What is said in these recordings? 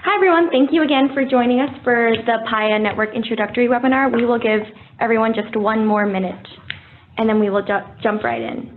Hi everyone, thank you again for joining us for the PAYA Network Introductory webinar. We will give everyone just 1 more minute and then we will jump right in.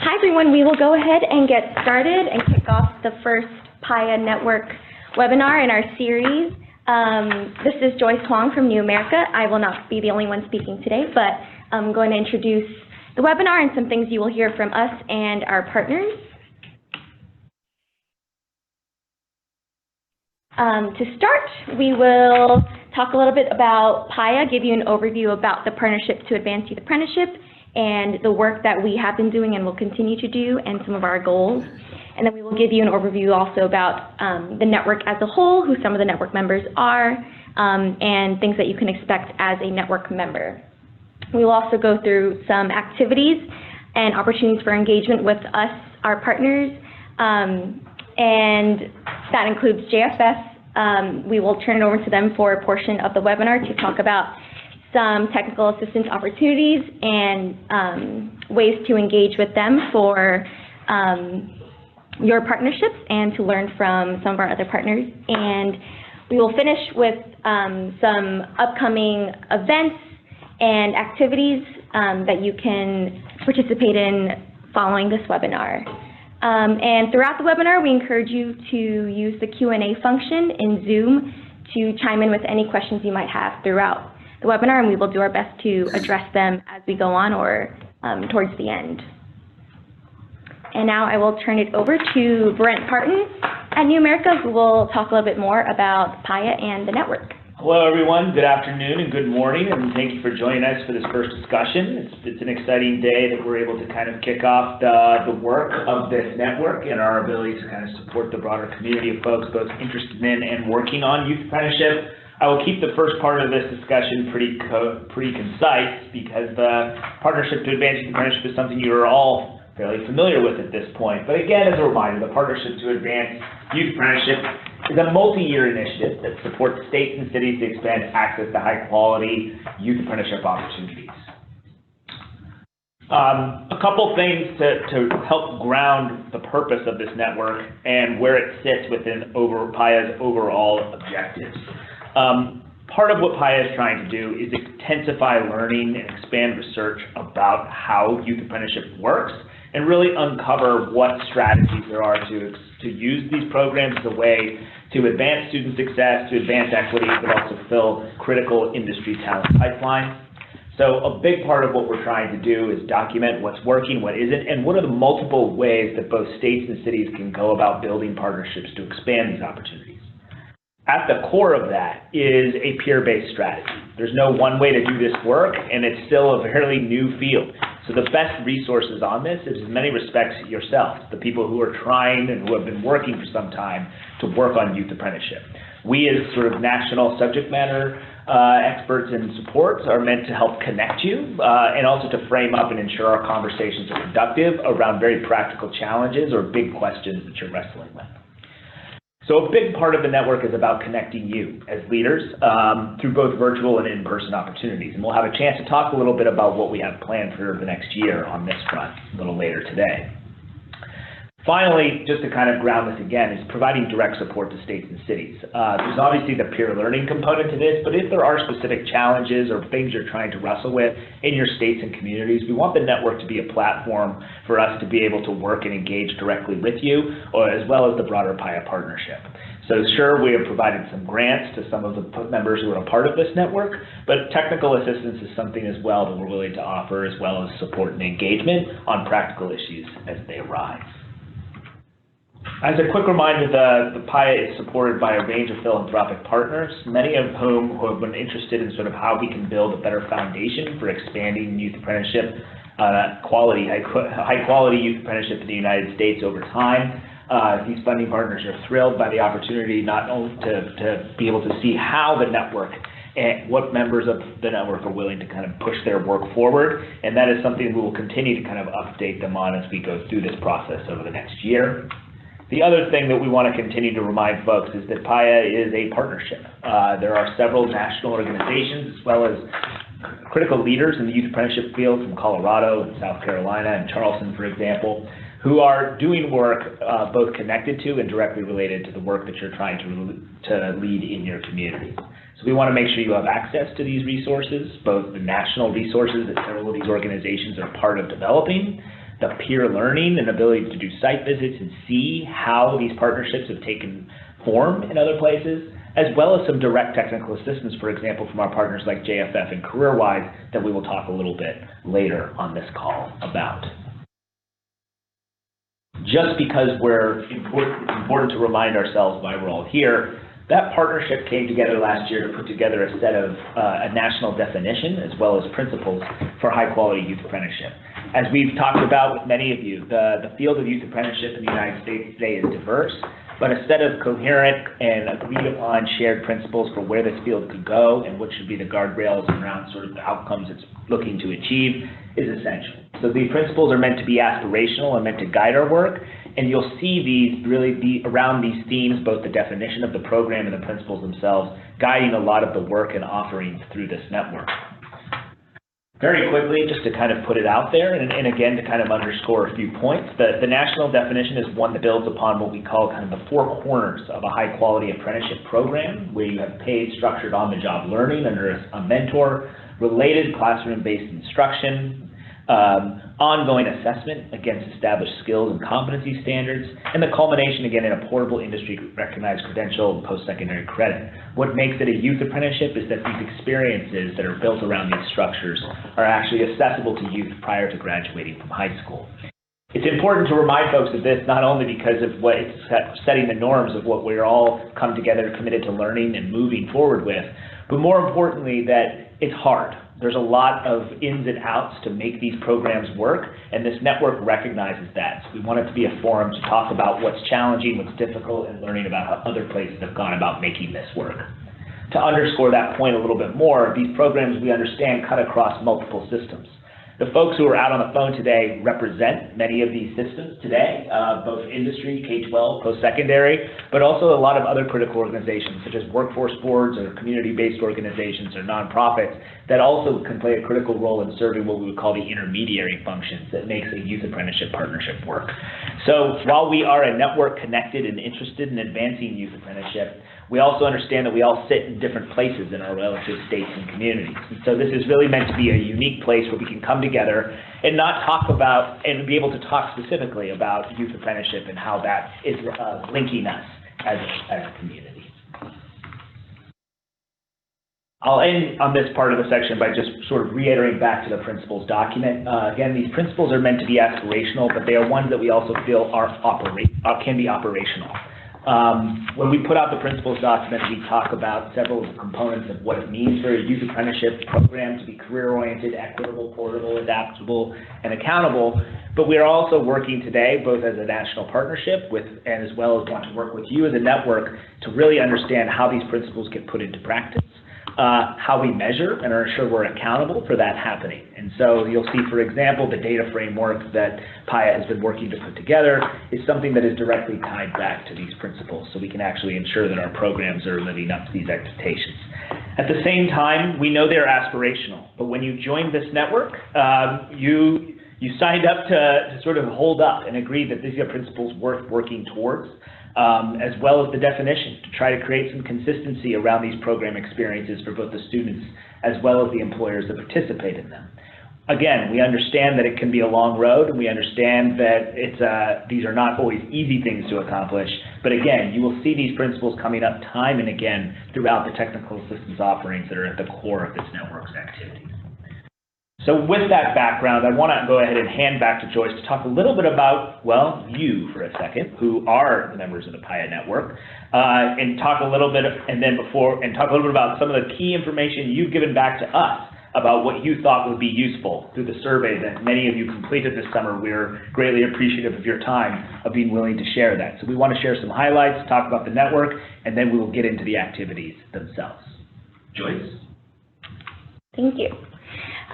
Hi everyone, we will go ahead and get started and kick off the first PAYA Network webinar in our series. This is Joyce Huang from New America. I will not be the only one speaking today, but I'm going to introduce the webinar and some things you will hear from us and our partners. To start, we will talk a little bit about PAYA, give you an overview about the Partnership to Advance Youth Apprenticeship and the work that we have been doing and will continue to do and some of our goals. And then we will give you an overview also about the network as a whole, who some of the network members are, and things that you can expect as a network member. We will also go through some activities and opportunities for engagement with us, our partners, and that includes JFS. We will turn it over to them for a portion of the webinar to talk about some technical assistance opportunities and ways to engage with them for your partnerships and to learn from some of our other partners. And we will finish with some upcoming events and activities that you can participate in following this webinar. And throughout the webinar, we encourage you to use the Q&A function in Zoom to chime in with any questions you might have throughout the webinar, and we will do our best to address them as we go on or towards the end. And now I will turn it over to Brent Parton at New America, who will talk a little bit more about PAYA and the network. Hello everyone, good afternoon and good morning, and thank you for joining us for this first discussion. It's an exciting day that we're able to kind of kick off the work of this network and our ability to kind of support the broader community of folks both interested in and working on youth apprenticeship. I will keep the first part of this discussion pretty concise because the Partnership to Advance Youth Apprenticeship is something you're all fairly familiar with at this point. But again, as a reminder, the Partnership to Advance Youth Apprenticeship is a multi-year initiative that supports states and cities to expand access to high-quality youth apprenticeship opportunities. A couple things to help ground the purpose of this network and where it sits within PAYA's overall objectives. Part of what PAYA is trying to do is intensify learning and expand research about how youth apprenticeship works and really uncover what strategies there are to use these programs as a way to advance student success, to advance equity, but also fill critical industry talent pipelines. So a big part of what we're trying to do is document what's working, what isn't, and what are the multiple ways that both states and cities can go about building partnerships to expand these opportunities. At the core of that is a peer-based strategy. There's no one way to do this work, and it's still a fairly new field. So the best resources on this is, in many respects, yourselves, the people who are trying and who have been working for some time to work on youth apprenticeship. We, as sort of national subject matter experts and supports, are meant to help connect you and also to frame up and ensure our conversations are productive around very practical challenges or big questions that you're wrestling with. So a big part of the network is about connecting you as leaders through both virtual and in-person opportunities. And we'll have a chance to talk a little bit about what we have planned for the next year on this front a little later today. Finally, just to kind of ground this again, is providing direct support to states and cities. There's obviously the peer learning component to this, but if there are specific challenges or things you're trying to wrestle with in your states and communities, we want the network to be a platform for us to be able to work and engage directly with you, or as well as the broader PAYA partnership. So sure, we have provided some grants to some of the members who are a part of this network, but technical assistance is something as well that we're willing to offer, as well as support and engagement on practical issues as they arise. As a quick reminder, the PAYA is supported by a range of philanthropic partners, many of whom have been interested in sort of how we can build a better foundation for expanding youth apprenticeship, high quality youth apprenticeship in the United States over time. These funding partners are thrilled by the opportunity not only to be able to see how the network and what members of the network are willing to kind of push their work forward, and that is something we will continue to kind of update them on as we go through this process over the next year. The other thing that we want to continue to remind folks is that PAYA is a partnership. There are several national organizations as well as critical leaders in the youth apprenticeship field from Colorado and South Carolina and Charleston, for example, who are doing work both connected to and directly related to the work that you're trying to lead in your community. So we want to make sure you have access to these resources, both the national resources that several of these organizations are part of developing, the peer learning and ability to do site visits and see how these partnerships have taken form in other places, as well as some direct technical assistance, for example, from our partners like JFF and CareerWise that we will talk a little bit later on this call about. Just because it's important to remind ourselves why we're all here, that partnership came together last year to put together a set of a national definition as well as principles for high-quality youth apprenticeship. As we've talked about with many of you, the field of youth apprenticeship in the United States today is diverse, but a set of coherent and agreed-upon shared principles for where this field could go and what should be the guardrails around sort of the outcomes it's looking to achieve is essential. So the principles are meant to be aspirational and meant to guide our work, and you'll see these really be around these themes, both the definition of the program and the principles themselves, guiding a lot of the work and offerings through this network. Very quickly, just to kind of put it out there, and again, to kind of underscore a few points, the national definition is one that builds upon what we call kind of the four corners of a high-quality apprenticeship program, where you have paid, structured on-the-job learning under a mentor, related classroom-based instruction, ongoing assessment against established skills and competency standards, and the culmination, again, in a portable industry-recognized credential and post-secondary credit. What makes it a youth apprenticeship is that these experiences that are built around these structures are actually accessible to youth prior to graduating from high school. It's important to remind folks of this not only because of what it's setting the norms of what we're all come together committed to learning and moving forward with, but more importantly that it's hard. There's a lot of ins and outs to make these programs work, and this network recognizes that. So we want it to be a forum to talk about what's challenging, what's difficult, and learning about how other places have gone about making this work. To underscore that point a little bit more, these programs, we understand, cut across multiple systems. The folks who are out on the phone today represent many of these systems today, both industry, K-12, post-secondary, but also a lot of other critical organizations, such as workforce boards or community-based organizations or nonprofits that also can play a critical role in serving what we would call the intermediary functions that makes a youth apprenticeship partnership work. So while we are a network connected and interested in advancing youth apprenticeship, we also understand that we all sit in different places in our relative states and communities. And so this is really meant to be a unique place where we can come together and not talk about, and be able to talk specifically about youth apprenticeship and how that is linking us as a community. I'll end on this part of the section by just sort of reiterating back to the principles document. Again, these principles are meant to be aspirational, but they are ones that we also feel can be operational. When we put out the principles document, we talk about several components of what it means for a youth apprenticeship program to be career-oriented, equitable, portable, adaptable, and accountable. But we are also working today, both as a national partnership and as well as want to work with you as a network to really understand how these principles get put into practice, how we measure and are sure we're accountable for that happening. And so you'll see, for example, the data framework that PAYA has been working to put together is something that is directly tied back to these principles, so we can actually ensure that our programs are living up to these expectations. At the same time, we know they're aspirational, but when you join this network, you signed up to sort of hold up and agree that these are principles worth working towards, as well as the definition to try to create some consistency around these program experiences for both the students as well as the employers that participate in them. Again, we understand that it can be a long road, and we understand that these are not always easy things to accomplish, but again, you will see these principles coming up time and again throughout the technical assistance offerings that are at the core of this network's activities. So with that background, I want to go ahead and hand back to Joyce to talk a little bit about, well, you for a second, who are the members of the PAYA network, and talk a little bit, talk a little bit about some of the key information you've given back to us about what you thought would be useful through the survey that many of you completed this summer. We're greatly appreciative of your time of being willing to share that. So we want to share some highlights, talk about the network, and then we will get into the activities themselves. Joyce? Thank you.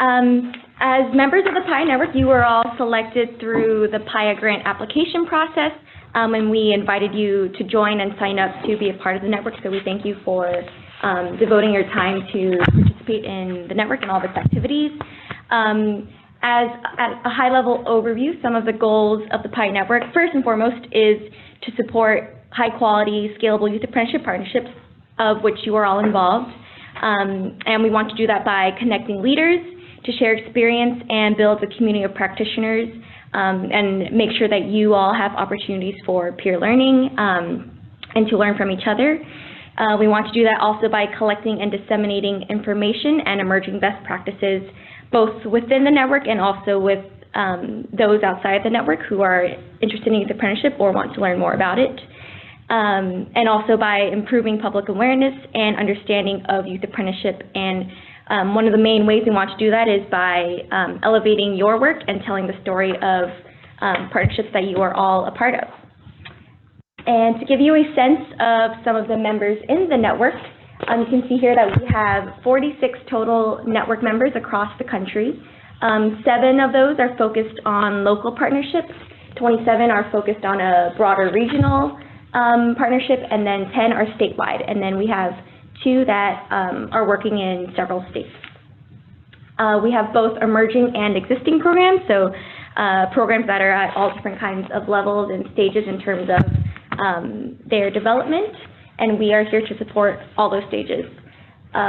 As members of the PAYA network, you were all selected through the PAYA grant application process, and we invited you to join and sign up to be a part of the network, so we thank you for devoting your time to participate in the network and all of its activities. As a high-level overview, some of the goals of the PAYA network, first and foremost, is to support high-quality, scalable youth apprenticeship partnerships, of which you are all involved. And we want to do that by connecting leaders to share experience and build a community of practitioners, and make sure that you all have opportunities for peer learning and to learn from each other. We want to do that also by collecting and disseminating information and emerging best practices, both within the network and also with those outside the network who are interested in youth apprenticeship or want to learn more about it. And also by improving public awareness and understanding of youth apprenticeship. And one of the main ways we want to do that is by elevating your work and telling the story of partnerships that you are all a part of. And to give you a sense of some of the members in the network, you can see here that we have 46 total network members across the country. 7 of those are focused on local partnerships, 27 are focused on a broader regional partnership, and then 10 are statewide. And then we have 2 that are working in several states. We have both emerging and existing programs, so programs that are at all different kinds of levels and stages in terms of their development, and we are here to support all those stages,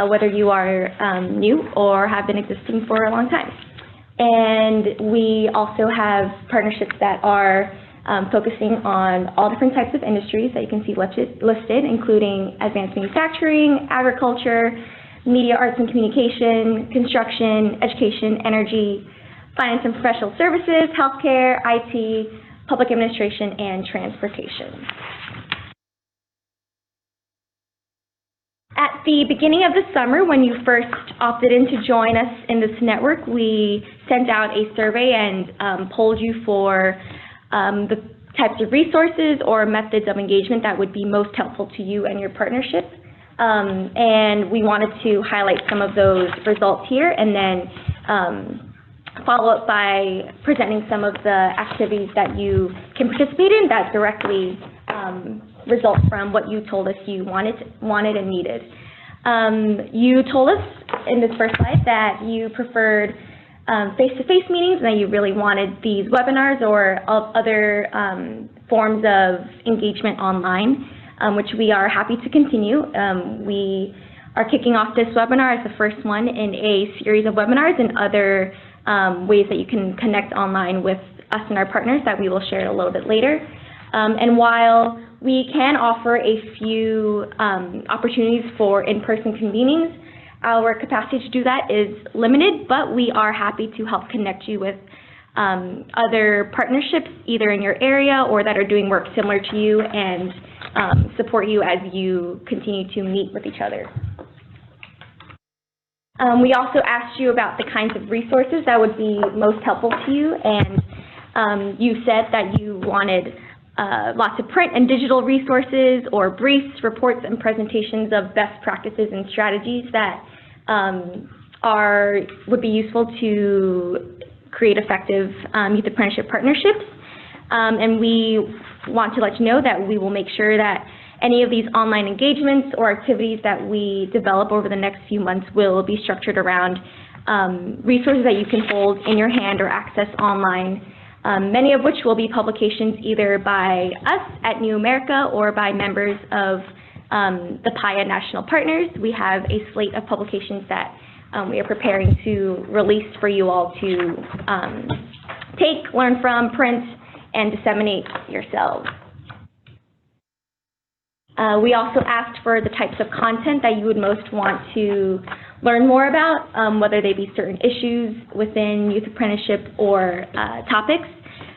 whether you are new or have been existing for a long time. And we also have partnerships that are focusing on all different types of industries that you can see listed, including advanced manufacturing, agriculture, media, arts and communication, construction, education, energy, finance and professional services, healthcare, IT, public administration, and transportation. At the beginning of the summer, when you first opted in to join us in this network, we sent out a survey and polled you for the types of resources or methods of engagement that would be most helpful to you and your partnership. And we wanted to highlight some of those results here and then follow up by presenting some of the activities that you can participate in that directly result from what you told us you wanted and needed. You told us in this first slide that you preferred face-to-face meetings and that you really wanted these webinars or other forms of engagement online, which we are happy to continue. We are kicking off this webinar as the first one in a series of webinars and other ways that you can connect online with us and our partners that we will share a little bit later. And while we can offer a few opportunities for in-person convenings, our capacity to do that is limited, but we are happy to help connect you with other partnerships either in your area or that are doing work similar to you and support you as you continue to meet with each other. We also asked you about the kinds of resources that would be most helpful to you, and you said that you wanted lots of print and digital resources or briefs, reports, and presentations of best practices and strategies that would be useful to create effective youth apprenticeship partnerships. And we want to let you know that we will make sure that any of these online engagements or activities that we develop over the next few months will be structured around resources that you can hold in your hand or access online, many of which will be publications either by us at New America or by members of the PAYA National Partners. We have a slate of publications that we are preparing to release for you all to take, learn from, print, and disseminate yourselves. We also asked for the types of content that you would most want to learn more about, whether they be certain issues within youth apprenticeship or topics.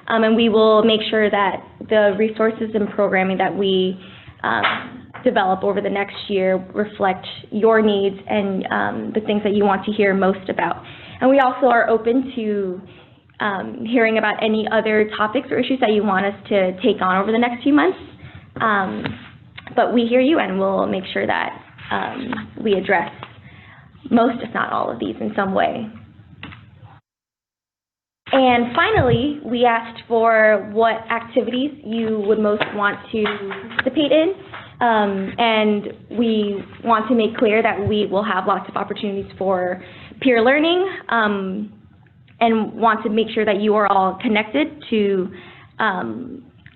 And we will make sure that the resources and programming that we develop over the next year reflect your needs and the things that you want to hear most about. And we also are open to hearing about any other topics or issues that you want us to take on over the next few months. But we hear you, and we'll make sure that we address most, if not all, of these in some way. And finally, we asked for what activities you would most want to participate in. And we want to make clear that we will have lots of opportunities for peer learning, and want to make sure that you are all connected to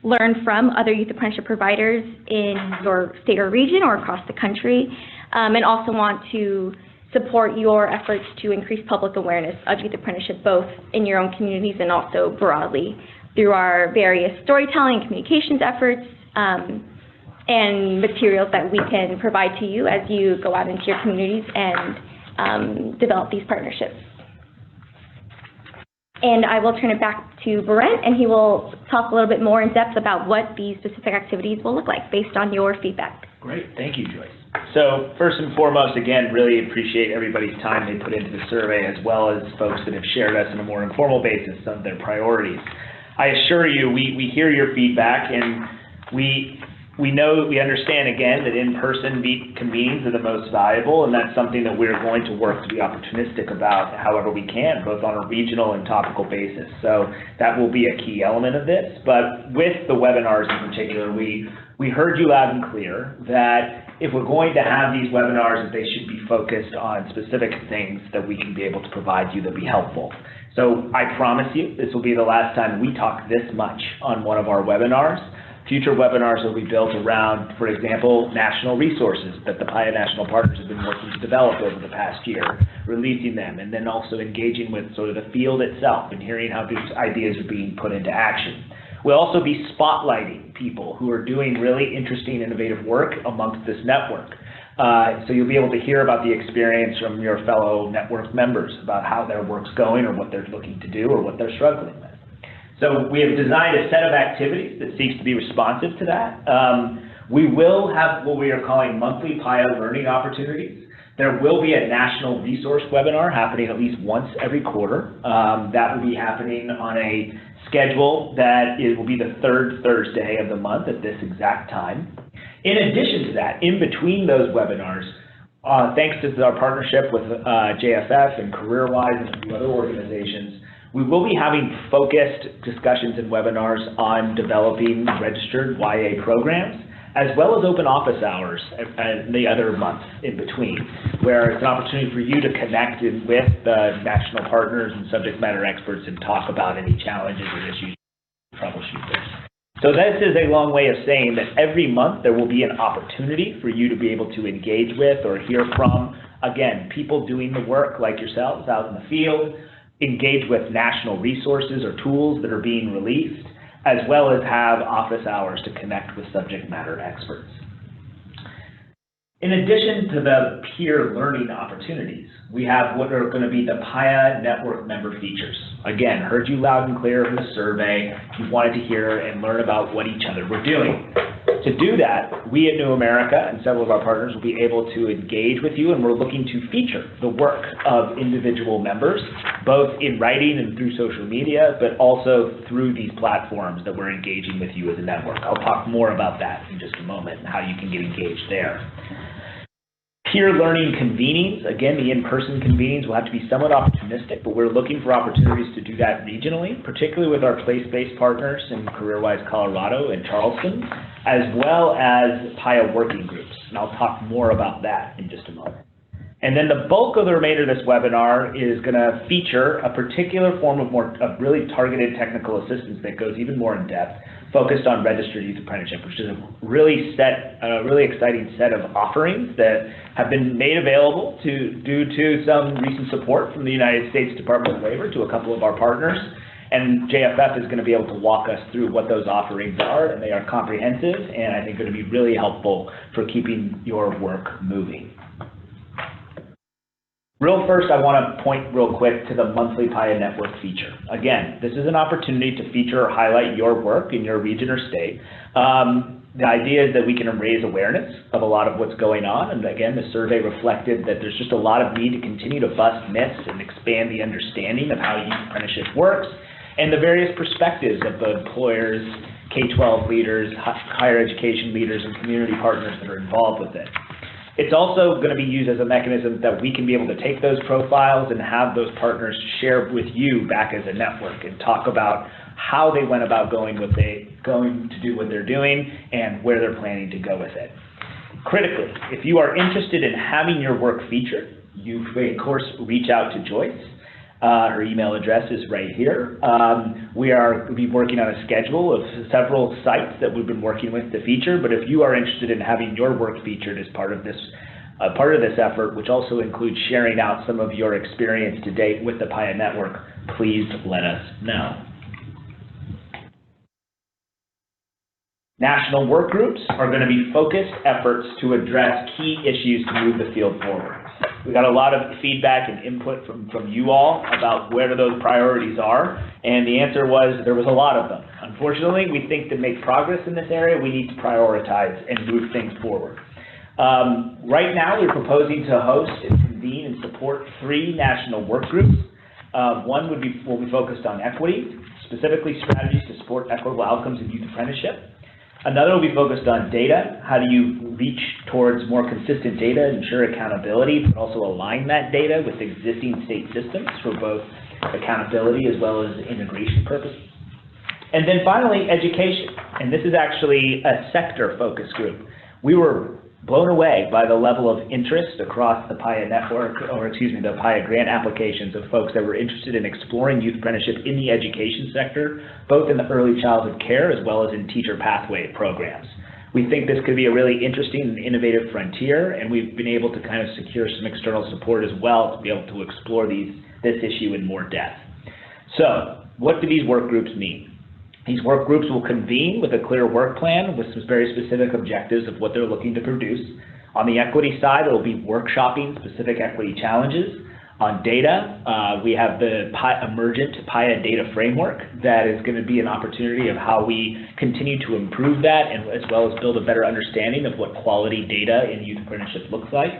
learn from other youth apprenticeship providers in your state or region or across the country, and also want to support your efforts to increase public awareness of youth apprenticeship, both in your own communities and also broadly through our various storytelling and communications efforts, and materials that we can provide to you as you go out into your communities and develop these partnerships. And I will turn it back to Brent, and he will talk a little bit more in depth about what these specific activities will look like based on your feedback. Great, thank you, Joyce. So first and foremost, again, really appreciate everybody's time they put into the survey, as well as folks that have shared us on a more informal basis some of their priorities. I assure you, we hear your feedback, and we understand, again, that in-person convenings are the most valuable, and that's something that we're going to work to be opportunistic about however we can, both on a regional and topical basis. So that will be a key element of this. But with the webinars in particular, we heard you loud and clear that if we're going to have these webinars, that they should be focused on specific things that we can be able to provide you that be helpful. So I promise you, this will be the last time we talk this much on one of our webinars. Future webinars will be built around, for example, national resources that the PAYA National Partners have been working to develop over the past year, releasing them, and then also engaging with sort of the field itself and hearing how these ideas are being put into action. We'll also be spotlighting people who are doing really interesting, innovative work amongst this network. So you'll be able to hear about the experience from your fellow network members about how their work's going or what they're looking to do or what they're struggling with. So we have designed a set of activities that seeks to be responsive to that. We will have what we are calling monthly PAYA learning opportunities. There will be a national resource webinar happening at least once every quarter. That will be happening on a schedule that will be the third Thursday of the month at this exact time. In addition to that, in between those webinars, thanks to our partnership with JFF and CareerWise and a few other organizations, we will be having focused discussions and webinars on developing registered YA programs, as well as open office hours the other month in between, where it's an opportunity for you to connect with the national partners and subject matter experts and talk about any challenges or issues, troubleshoot this. So this is a long way of saying that every month there will be an opportunity for you to be able to engage with or hear from, again, people doing the work like yourselves out in the field, engage with national resources or tools that are being released, as well as have office hours to connect with subject matter experts. In addition to the peer learning opportunities, we have what are going to be the PAYA network member features. Again, heard you loud and clear in the survey. You wanted to hear and learn about what each other were doing. To do that, we at New America and several of our partners will be able to engage with you, and we're looking to feature the work of individual members, both in writing and through social media, but also through these platforms that we're engaging with you as a network. I'll talk more about that in just a moment and how you can get engaged there. Peer learning convenings, again, the in-person convenings will have to be somewhat opportunistic, but we're looking for opportunities to do that regionally, particularly with our place-based partners in CareerWise Colorado and Charleston, as well as PAYA working groups, and I'll talk more about that in just a moment. And then the bulk of the remainder of this webinar is going to feature a particular form of really targeted technical assistance that goes even more in depth, focused on registered youth apprenticeship, which is a really exciting set of offerings that have been made available due to some recent support from the United States Department of Labor to a couple of our partners. And JFF is going to be able to walk us through what those offerings are, and they are comprehensive, and I think going to be really helpful for keeping your work moving. Real first, I want to point real quick to the monthly PAYA Network feature. Again, this is an opportunity to feature or highlight your work in your region or state. The idea is that we can raise awareness of a lot of what's going on, and again, the survey reflected that there's just a lot of need to continue to bust myths and expand the understanding of how youth apprenticeship works, and the various perspectives of the employers, K-12 leaders, higher education leaders, and community partners that are involved with it. It's also going to be used as a mechanism that we can be able to take those profiles and have those partners share with you back as a network and talk about how they went about going to do what they're doing and where they're planning to go with it. Critically, if you are interested in having your work featured, you may, of course, reach out to Joyce. Her email address is right here. We'll be working on a schedule of several sites that we've been working with to feature, but if you are interested in having your work featured as part of this effort, which also includes sharing out some of your experience to date with the PAYA Network, please let us know. National work groups are going to be focused efforts to address key issues to move the field forward. We got a lot of feedback and input from you all about where those priorities are, and the answer was there was a lot of them. Unfortunately, we think to make progress in this area, we need to prioritize and move things forward. Right now, we're proposing to host and convene and support 3 national work groups. One will be focused on equity, specifically strategies to support equitable outcomes in youth apprenticeship. Another will be focused on data. How do you reach towards more consistent data, ensure accountability, but also align that data with existing state systems for both accountability as well as integration purposes. And then finally, education. And this is actually a sector focus group. We were blown away by the level of interest across the PAYA network, or excuse me, the PAYA grant applications of folks that were interested in exploring youth apprenticeship in the education sector, both in the early childhood care as well as in teacher pathway programs. We think this could be a really interesting and innovative frontier, and we've been able to kind of secure some external support as well to be able to explore this issue in more depth. So, what do these work groups mean? These work groups will convene with a clear work plan with some very specific objectives of what they're looking to produce. On the equity side, it will be workshopping specific equity challenges. On data, we have the emergent PAYA data framework that is going to be an opportunity of how we continue to improve that, and as well as build a better understanding of what quality data in youth apprenticeship looks like.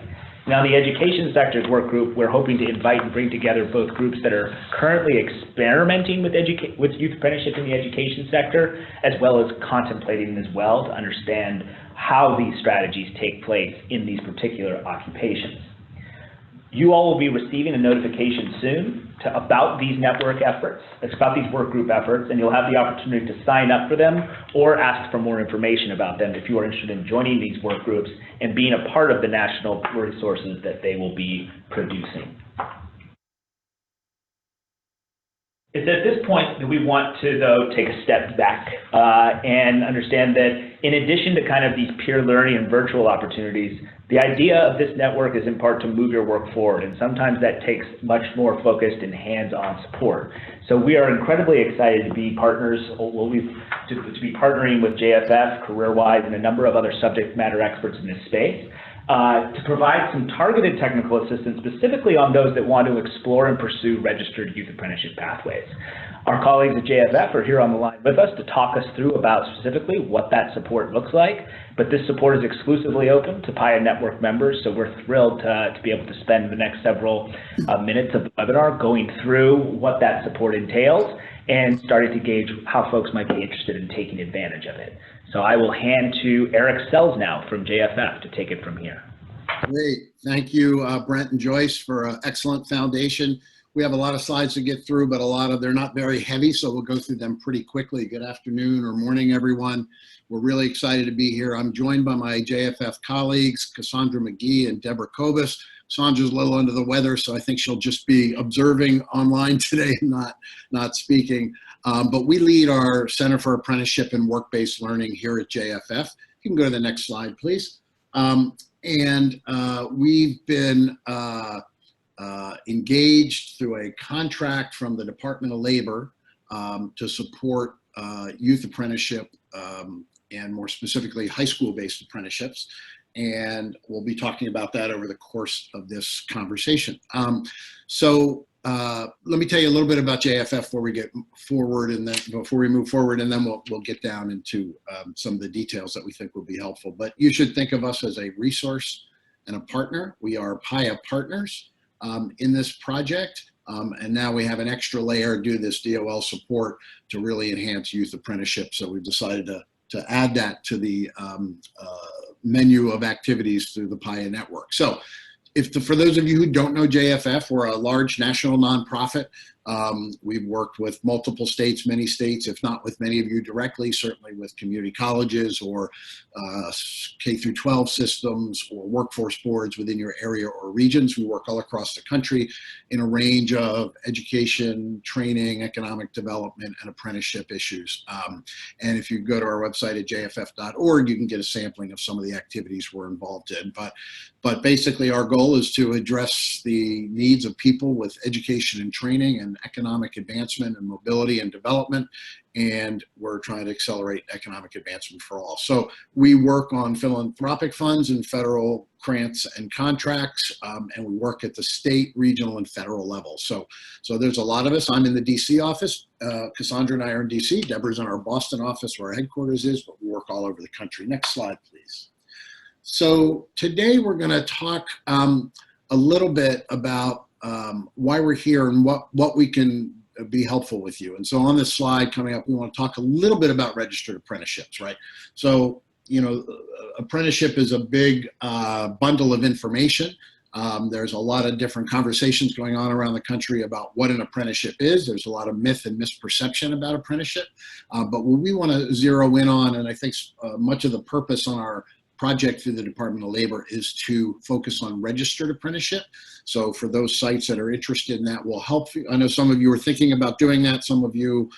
Now, the education sector's work group, we're hoping to invite and bring together both groups that are currently experimenting with youth apprenticeship in the education sector, as well as contemplating as well to understand how these strategies take place in these particular occupations. You all will be receiving a notification soon about these network efforts, about these work group efforts, and you'll have the opportunity to sign up for them or ask for more information about them if you are interested in joining these work groups and being a part of the national resources that they will be producing. It's at this point that we want to, though, take a step back and understand that in addition to kind of these peer learning and virtual opportunities, the idea of this network is in part to move your work forward, and sometimes that takes much more focused and hands-on support. So we are incredibly excited to be partners, to be partnering with JFF, CareerWise, and a number of other subject matter experts in this space to provide some targeted technical assistance specifically on those that want to explore and pursue registered youth apprenticeship pathways. Our colleagues at JFF are here on the line with us to talk us through about specifically what that support looks like, but this support is exclusively open to PAYA Network members, so we're thrilled to be able to spend the next several minutes of the webinar going through what that support entails and starting to gauge how folks might be interested in taking advantage of it. So I will hand to Eric Sells now from JFF to take it from here. Great. Thank you, Brent and Joyce, for an excellent foundation. We have a lot of slides to get through, but they're not very heavy, so we'll go through them pretty quickly. Good afternoon or morning, everyone. We're really excited to be here. I'm joined by my JFF colleagues, Cassandra McGee and Deborah Kobus. Cassandra's a little under the weather, so I think she'll just be observing online today, not speaking. But we lead our Center for Apprenticeship and Work-Based Learning here at JFF. You can go to the next slide, please. We've been engaged through a contract from the Department of Labor to support youth apprenticeship and more specifically high school-based apprenticeships. And we'll be talking about that over the course of this conversation. Let me tell you a little bit about JFF before we get forward, and then before we move forward, and then we'll get down into some of the details that we think will be helpful. But you should think of us as a resource and a partner. We are PAYA partners in this project, and now we have an extra layer due to this DOL support to really enhance youth apprenticeship. So we've decided to add that to the menu of activities through the PAYA network. So for those of you who don't know JFF, we're a large national nonprofit. We've worked with multiple states, many states, if not with many of you directly, certainly with community colleges or K through 12 systems or workforce boards within your area or regions. We work all across the country in a range of education, training, economic development, and apprenticeship issues. And if you go to our website at jff.org, you can get a sampling of some of the activities we're involved in. But basically our goal is to address the needs of people with education and training and economic advancement and mobility and development, and we're trying to accelerate economic advancement for all. So we work on philanthropic funds and federal grants and contracts, and we work at the state, regional, and federal level. So there's a lot of us. I'm in the DC office. Cassandra and I are in DC. Deborah's in our Boston office where our headquarters is, but we work all over the country. Next slide, please. So today we're going to talk a little bit about why we're here and what we can be helpful with you. And so on this slide coming up, we want to talk a little bit about registered apprenticeships, right? So, you know, apprenticeship is a big bundle of information. There's a lot of different conversations going on around the country about what an apprenticeship is. There's a lot of myth and misperception about apprenticeship. But what we want to zero in on, and I think much of the purpose on our project through the Department of Labor is to focus on registered apprenticeship. So for those sites that are interested in that, will help you. I know some of you are thinking about doing that. Some of you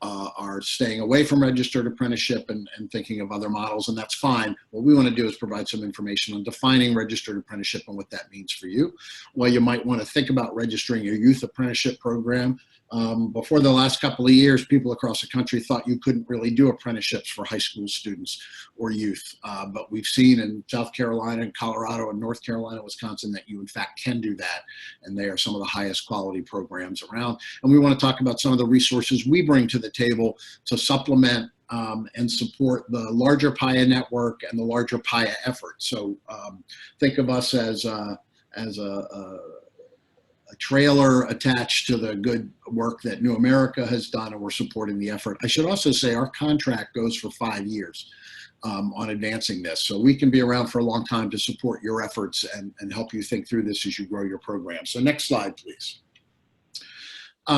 are staying away from registered apprenticeship and thinking of other models, and that's fine. What we want to do is provide some information on defining registered apprenticeship and what that means for you. Well, you might want to think about registering your youth apprenticeship program. Before the last couple of years, people across the country thought you couldn't really do apprenticeships for high school students or youth. But we've seen in South Carolina and Colorado and North Carolina, Wisconsin, that you in fact can do that. And they are some of the highest quality programs around. And we want to talk about some of the resources we bring to the table to supplement and support the larger PAYA network and the larger PAYA effort. So think of us as a trailer attached to the good work that New America has done, and we're supporting the effort. I should also say our contract goes for 5 years on advancing this. So we can be around for a long time to support your efforts and help you think through this as you grow your program. So next slide, please. We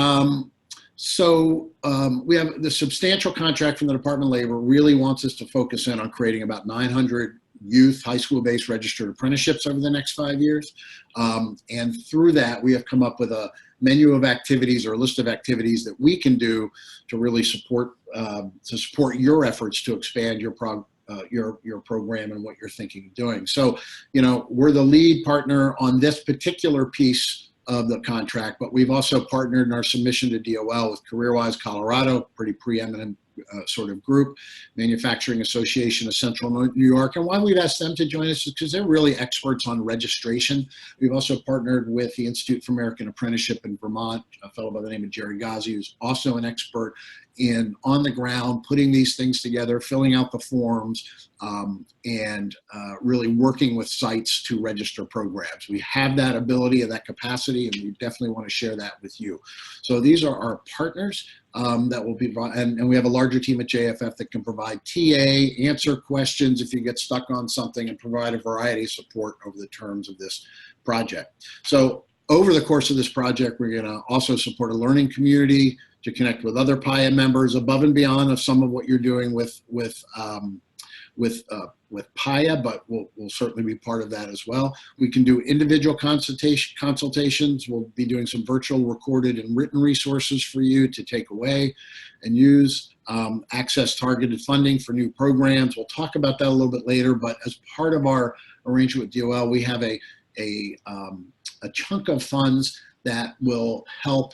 have the substantial contract from the Department of Labor really wants us to focus in on creating about 900 youth high school-based registered apprenticeships over the next 5 years. And through that, we have come up with a menu of activities or a list of activities that we can do to really support your efforts to expand your program and what you're thinking of doing. So, you know, we're the lead partner on this particular piece of the contract, but we've also partnered in our submission to DOL with CareerWise Colorado, pretty preeminent sort of group, Manufacturing Association of Central New York. And why we've asked them to join us is because they're really experts on registration. We've also partnered with the Institute for American Apprenticeship in Vermont, a fellow by the name of Jerry Ghazi, who's also an expert in on the ground, putting these things together, filling out the forms, and really working with sites to register programs. We have that ability and that capacity, and we definitely want to share that with you. So these are our partners that will be, and we have a larger team at JFF that can provide TA, answer questions if you get stuck on something, and provide a variety of support over the terms of this project. So over the course of this project, we're going to also support a learning community to connect with other PAYA members above and beyond of some of what you're doing with PAYA, but we'll certainly be part of that as well. We can do individual consultations. We'll be doing some virtual, recorded, and written resources for you to take away and use. Access targeted funding for new programs. We'll talk about that a little bit later, but as part of our arrangement with DOL, we have a chunk of funds that will help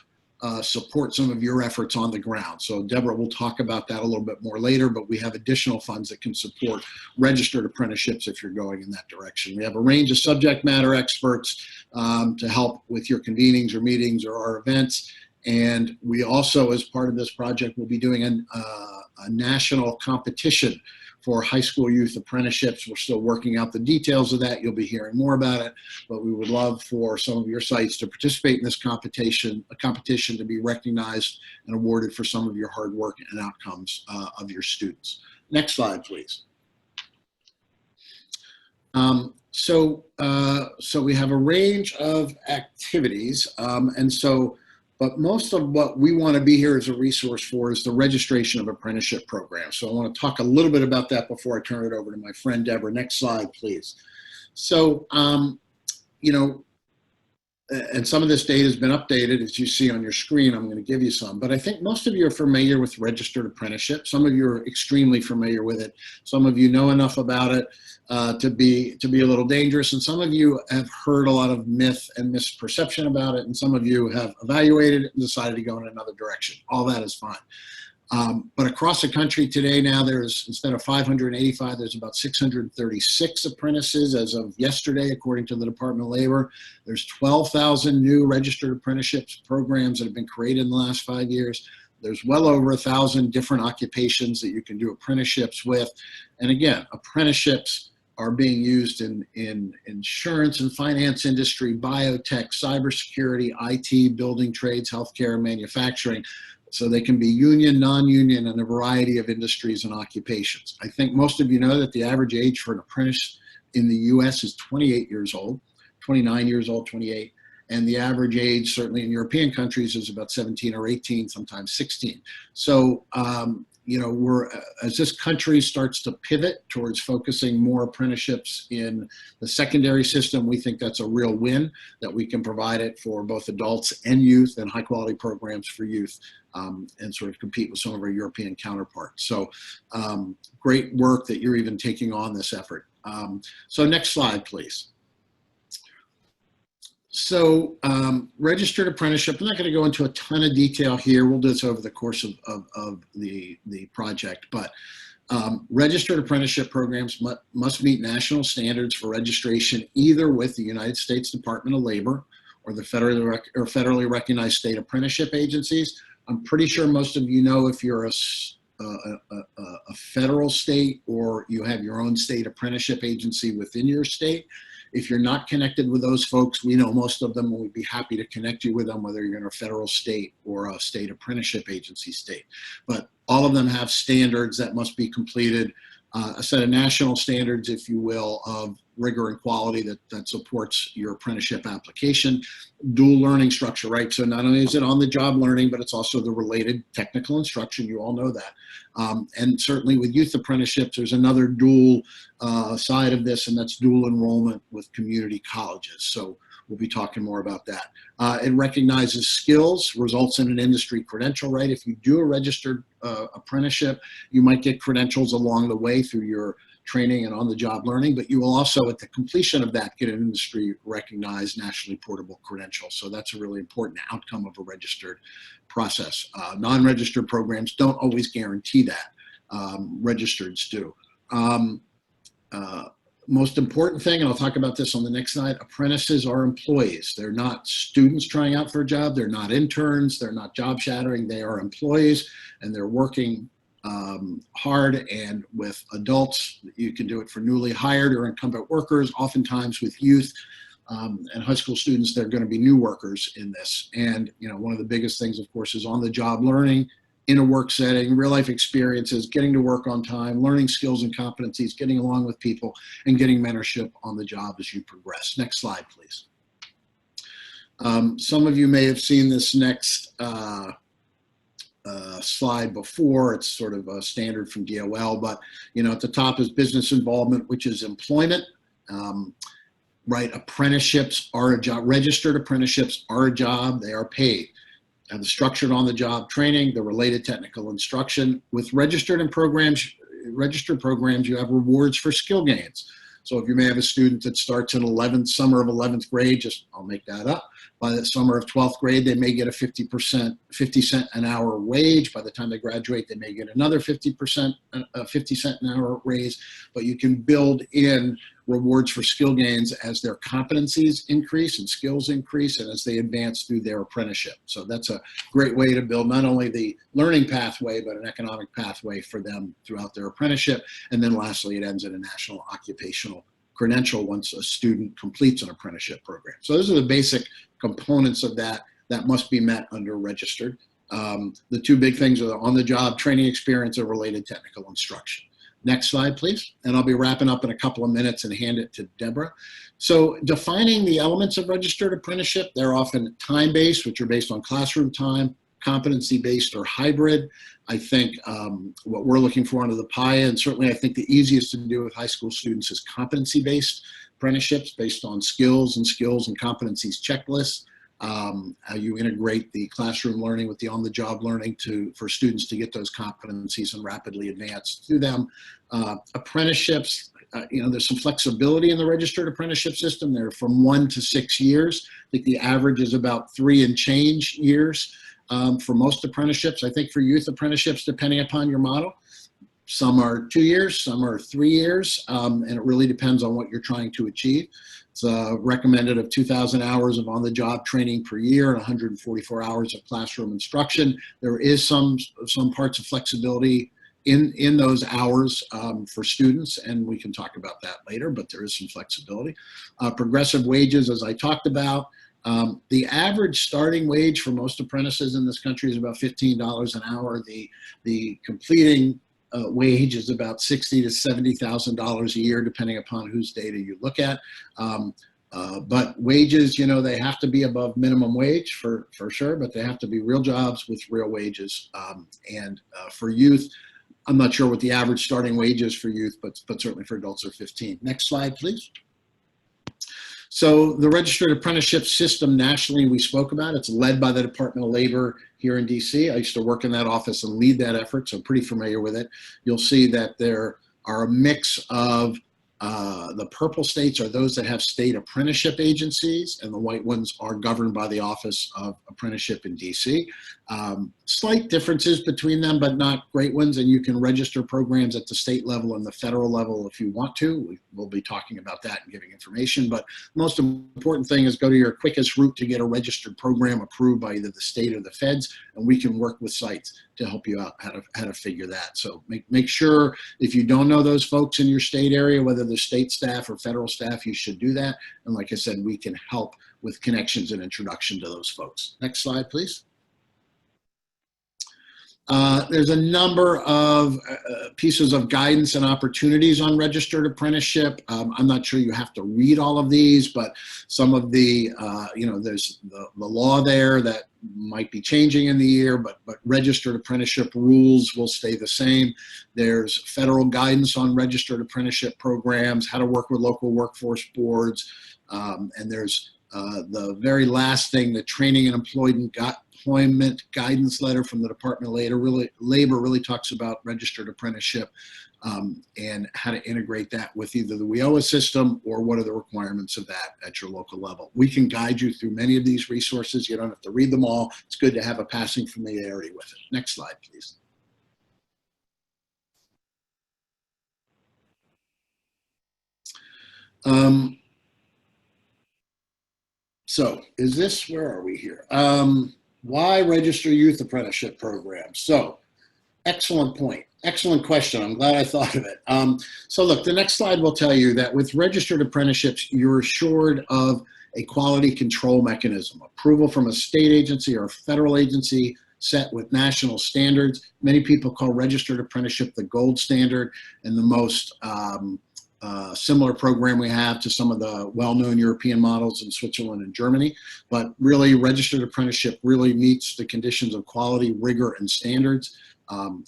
support some of your efforts on the ground. So Deborah will talk about that a little bit more later, but we have additional funds that can support registered apprenticeships if you're going in that direction. We have a range of subject matter experts to help with your convenings or meetings or our events. And we also, as part of this project, will be doing a national competition for high school youth apprenticeships. We're still working out the details of that. You'll be hearing more about it, but we would love for some of your sites to participate in this competition, to be recognized and awarded for some of your hard work and outcomes of your students. Next slide, please. So we have a range of activities, but most of what we want to be here as a resource for is the registration of apprenticeship programs. So I want to talk a little bit about that before I turn it over to my friend Deborah. Next slide, please. So, you know, and some of this data has been updated, as you see on your screen. I'm going to give you some, but I think most of you are familiar with registered apprenticeship. Some of you are extremely familiar with it. Some of you know enough about it to be a little dangerous, and some of you have heard a lot of myth and misperception about it, and some of you have evaluated it and decided to go in another direction. All that is fine. But across the country today now, there's, instead of 585, there's about 636 apprentices as of yesterday, according to the Department of Labor. There's 12,000 new registered apprenticeships programs that have been created in the last 5 years. There's well over 1,000 different occupations that you can do apprenticeships with. And again, apprenticeships are being used in insurance and finance industry, biotech, cybersecurity, IT, building trades, healthcare, manufacturing. So they can be union, non-union, and a variety of industries and occupations. I think most of you know that the average age for an apprentice in the US is 28 years old, 29 years old, 28. And the average age, certainly in European countries, is about 17 or 18, sometimes 16. So, you know, as this country starts to pivot towards focusing more apprenticeships in the secondary system, we think that's a real win, that we can provide it for both adults and youth, and high quality programs for youth, and sort of compete with some of our European counterparts. So great work that you're even taking on this effort. So next slide, please. So registered apprenticeship, I'm not going to go into a ton of detail here. We'll do this over the course of the project, but registered apprenticeship programs must meet national standards for registration either with the United States Department of Labor or the federally recognized state apprenticeship agencies. I'm pretty sure most of you know, if you're a federal state or you have your own state apprenticeship agency within your state. If you're not connected with those folks, we know most of them, and we'd be happy to connect you with them, whether you're in a federal state or a state apprenticeship agency state. But all of them have standards that must be completed, a set of national standards, if you will, of rigor and quality that supports your apprenticeship application. Dual learning structure, right? So not only is it on the job learning, but it's also the related technical instruction. You all know that. And certainly with youth apprenticeships, there's another dual side of this, and that's dual enrollment with community colleges. So we'll be talking more about that. It recognizes skills, results in an industry credential, right? If you do a registered apprenticeship, you might get credentials along the way through your training and on-the-job learning, but you will also, at the completion of that, get an industry recognized nationally portable credential. So that's a really important outcome of a registered process. Non-registered programs don't always guarantee that. Registereds do. Most important thing, and I'll talk about this on the next slide, apprentices are employees. They're not students trying out for a job. They're not interns. They're not job shadowing. They are employees, and they're working hard and with adults. You can do it for newly hired or incumbent workers. Oftentimes with youth and high school students, they're going to be new workers in this. And you know, one of the biggest things, of course, is on-the-job learning in a work setting, real-life experiences, getting to work on time, learning skills and competencies, getting along with people, and getting mentorship on the job as you progress. Next slide, please. Some of you may have seen this next slide before. It's sort of a standard from DOL, but you know, at the top is business involvement, which is employment. Right, apprenticeships are a job. Registered apprenticeships are a job. They are paid. And the structured on-the-job training, the related technical instruction. With registered programs, you have rewards for skill gains. So if you may have a student that starts in summer of 11th grade, I'll make that up. By the summer of 12th grade, they may get a 50 cent an hour wage. By the time they graduate, they may get another 50 cent an hour raise. But you can build in rewards for skill gains as their competencies increase and skills increase and as they advance through their apprenticeship. So that's a great way to build not only the learning pathway, but an economic pathway for them throughout their apprenticeship. And then lastly, it ends in a national occupational credential once a student completes an apprenticeship program. So those are the basic components of that must be met under registered. The two big things are the on-the-job training experience and related technical instruction. Next slide, please. And I'll be wrapping up in a couple of minutes and hand it to Deborah. So defining the elements of registered apprenticeship, they're often time-based, which are based on classroom time, competency-based or hybrid. I think what we're looking for under the PAYA, and certainly I think the easiest to do with high school students is competency-based apprenticeships based on skills and competencies checklists. How you integrate the classroom learning with the on-the-job learning for students to get those competencies and rapidly advance through them. Apprenticeships, there's some flexibility in the registered apprenticeship system. They're from 1 to 6 years. I think the average is about 3 and change years for most apprenticeships. I think for youth apprenticeships, depending upon your model, some are 2 years, some are 3 years, and it really depends on what you're trying to achieve. It's recommended of 2,000 hours of on-the-job training per year and 144 hours of classroom instruction. There is some parts of flexibility in those hours for students, and we can talk about that later, but there is some flexibility. Progressive wages, as I talked about. The average starting wage for most apprentices in this country is about $15 an hour. The completing wage is about $60,000 to $70,000 a year, depending upon whose data you look at. But wages, they have to be above minimum wage for sure, but they have to be real jobs with real wages. And for youth, I'm not sure what the average starting wage is for youth, but certainly for adults are 15. Next slide, please. So the registered apprenticeship system nationally we spoke about, it's led by the Department of Labor here in DC. I used to work in that office and lead that effort, so I'm pretty familiar with it. You'll see that there are a mix of the purple states are those that have state apprenticeship agencies, and the white ones are governed by the Office of Apprenticeship in DC. Slight differences between them, but not great ones, and you can register programs at the state level and the federal level if you want to. We'll be talking about that and giving information, but the most important thing is go to your quickest route to get a registered program approved by either the state or the feds, and we can work with sites to help you out how to figure that. So make sure if you don't know those folks in your state area, whether they're state staff or federal staff, you should do that. And like I said, we can help with connections and introduction to those folks. Next slide, please. There's a number of pieces of guidance and opportunities on registered apprenticeship. I'm not sure you have to read all of these, but some of the, there's the law there that might be changing in the year, but registered apprenticeship rules will stay the same. There's federal guidance on registered apprenticeship programs, how to work with local workforce boards, and there's the very last thing, the training and employment guidance letter from the Department of Labor really talks about registered apprenticeship and how to integrate that with either the WIOA system or what are the requirements of that at your local level. We can guide you through many of these resources. You don't have to read them all. It's good to have a passing familiarity with it. Next slide, please. So is this, where are we here? Why register youth apprenticeship programs? So excellent point. Excellent question. I'm glad I thought of it. So look, the next slide will tell you that with registered apprenticeships, you're assured of a quality control mechanism, approval from a state agency or a federal agency set with national standards. Many people call registered apprenticeship the gold standard and the most similar program we have to some of the well-known European models in Switzerland and Germany. But really, registered apprenticeship really meets the conditions of quality, rigor, and standards.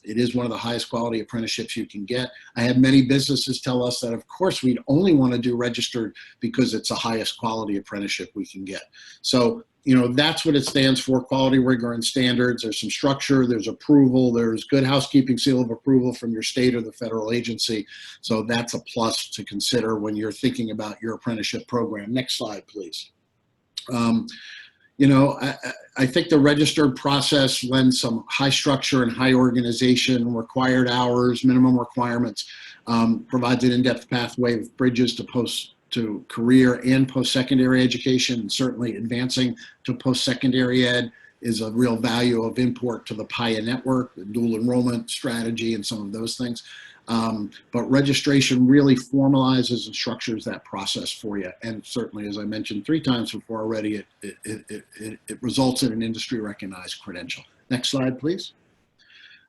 It is one of the highest quality apprenticeships you can get. I have many businesses tell us that, of course, we'd only want to do registered because it's the highest quality apprenticeship we can get. So You know, that's what it stands for: quality, rigor, and standards. There's some structure, there's approval, there's good housekeeping seal of approval from your state or the federal agency. So that's a plus to consider when you're thinking about your apprenticeship program. Next slide, please. You know, I think the registered process lends some high structure and high organization, required hours, minimum requirements, provides an in-depth pathway with bridges to career and post-secondary education, and certainly advancing to post-secondary ed is a real value of import to the PAYA network, the dual enrollment strategy, and some of those things. But registration really formalizes and structures that process for you. And certainly, as I mentioned 3 times before already, it results in an industry recognized credential. Next slide, please.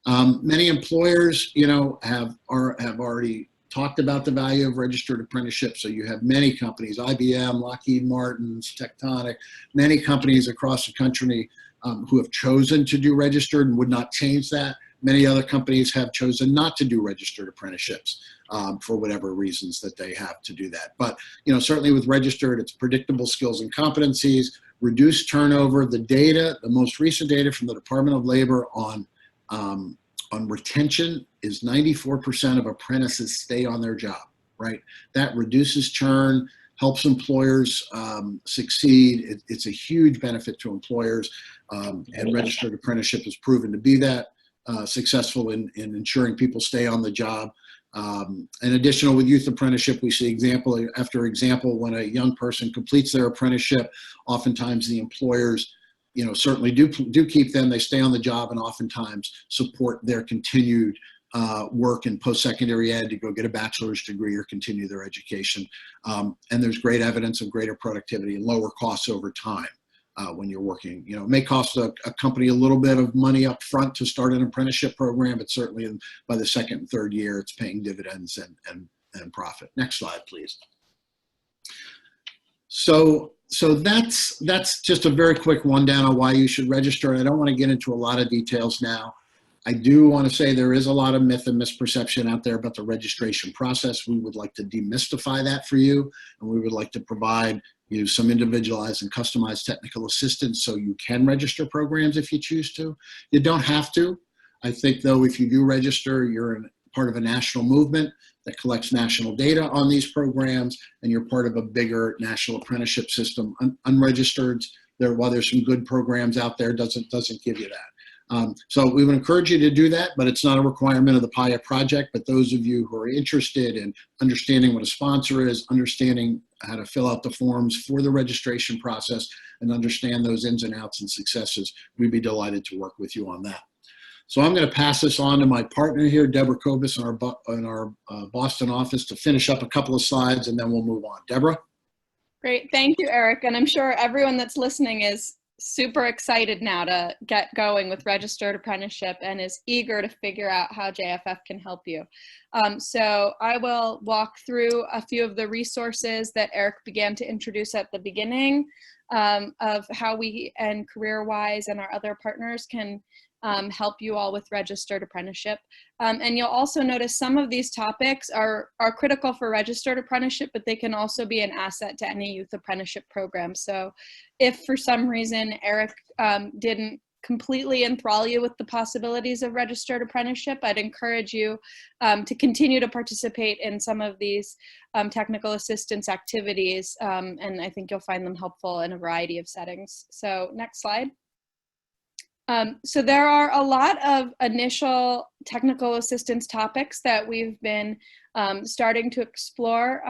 Many employers, you know, have already talked about the value of registered apprenticeship. So you have many companies, IBM, Lockheed Martin, Tectonic, many companies across the country who have chosen to do registered and would not change that. Many other companies have chosen not to do registered apprenticeships for whatever reasons that they have to do that. But, you know, certainly with registered, it's predictable skills and competencies, reduced turnover. The data, the most recent data from the Department of Labor on retention is 94% of apprentices stay on their job, right? That reduces churn, helps employers succeed. It's a huge benefit to employers, and registered apprenticeship has proven to be that. Successful in ensuring people stay on the job. And additional with youth apprenticeship, we see example after example when a young person completes their apprenticeship, oftentimes the employers, you know, certainly do keep them, they stay on the job and oftentimes support their continued work in post-secondary ed to go get a bachelor's degree or continue their education. And there's great evidence of greater productivity and lower costs over time. When you're working, you know, it may cost a company a little bit of money up front to start an apprenticeship program, but certainly by the 2nd and 3rd year, it's paying dividends and profit. Next slide, please. So that's just a very quick rundown on why you should register. I don't want to get into a lot of details now. I do want to say there is a lot of myth and misperception out there about the registration process. We would like to demystify that for you, and we would like to provide you some individualized and customized technical assistance so you can register programs if you choose to. You don't have to. I think, though, if you do register, you're part of a national movement that collects national data on these programs, and you're part of a bigger national apprenticeship system. Unregistered, while there's some good programs out there, doesn't give you that. So we would encourage you to do that, but it's not a requirement of the PAYA project. But those of you who are interested in understanding what a sponsor is, understanding how to fill out the forms for the registration process, and understand those ins and outs and successes, we'd be delighted to work with you on that. So I'm going to pass this on to my partner here, Deborah Kobus, in our Boston office, to finish up a couple of slides, and then we'll move on. Deborah? Great, thank you, Eric. And I'm sure everyone that's listening is super excited now to get going with registered apprenticeship and is eager to figure out how JFF can help you. So I will walk through a few of the resources that Eric began to introduce at the beginning of how we and CareerWise and our other partners can help you all with registered apprenticeship. And you'll also notice some of these topics are critical for registered apprenticeship, but they can also be an asset to any youth apprenticeship program. So if for some reason Eric didn't completely enthrall you with the possibilities of registered apprenticeship, I'd encourage you to continue to participate in some of these technical assistance activities, and I think you'll find them helpful in a variety of settings. So next slide. So there are a lot of initial technical assistance topics that we've been starting to explore.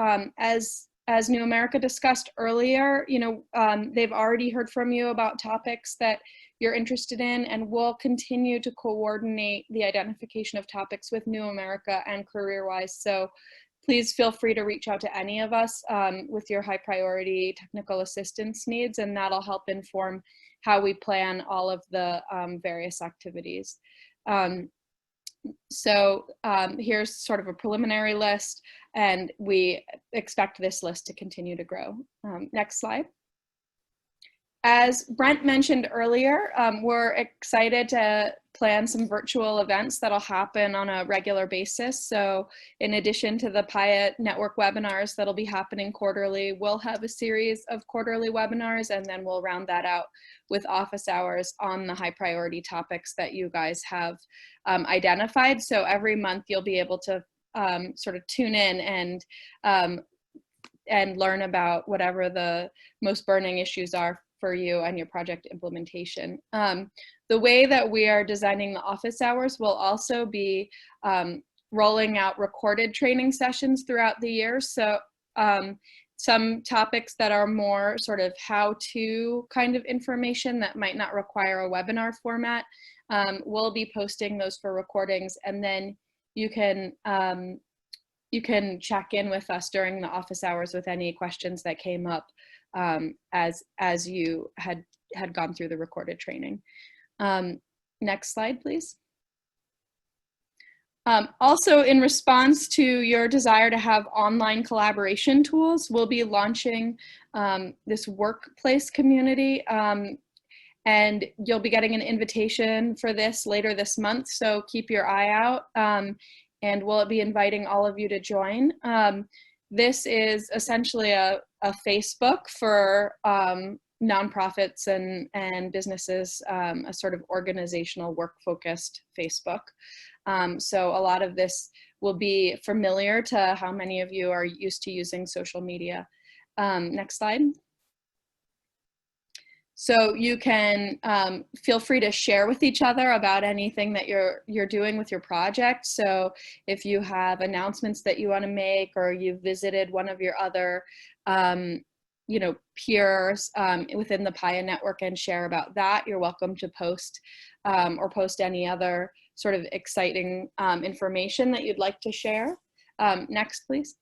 As New America discussed earlier, you know, they've already heard from you about topics that you're interested in, and we'll continue to coordinate the identification of topics with New America and CareerWise. So please feel free to reach out to any of us with your high priority technical assistance needs, and that'll help inform how we plan all of the various activities. So here's sort of a preliminary list, and we expect this list to continue to grow. Next slide. As Brent mentioned earlier, we're excited to plan some virtual events that'll happen on a regular basis. So in addition to the PAYA network webinars that'll be happening quarterly, we'll have a series of quarterly webinars, and then we'll round that out with office hours on the high priority topics that you guys have identified. So every month you'll be able to sort of tune in and learn about whatever the most burning issues are for you and your project implementation. The way that we are designing the office hours will also be rolling out recorded training sessions throughout the year. So some topics that are more sort of how-to kind of information that might not require a webinar format, we'll be posting those for recordings, and then you can check in with us during the office hours with any questions that came up as you had gone through the recorded training. Next slide, please. Also, in response to your desire to have online collaboration tools, we'll be launching this workplace community, and you'll be getting an invitation for this later this month, so keep your eye out, and we'll be inviting all of you to join. This is essentially a Facebook for nonprofits and businesses, a sort of organizational work-focused Facebook. So a lot of this will be familiar to how many of you are used to using social media. Next slide. So you can feel free to share with each other about anything that you're doing with your project. So if you have announcements that you want to make, or you've visited one of your other peers within the PAYA network and share about that, you're welcome to post or post any other sort of exciting information that you'd like to share. Next, please.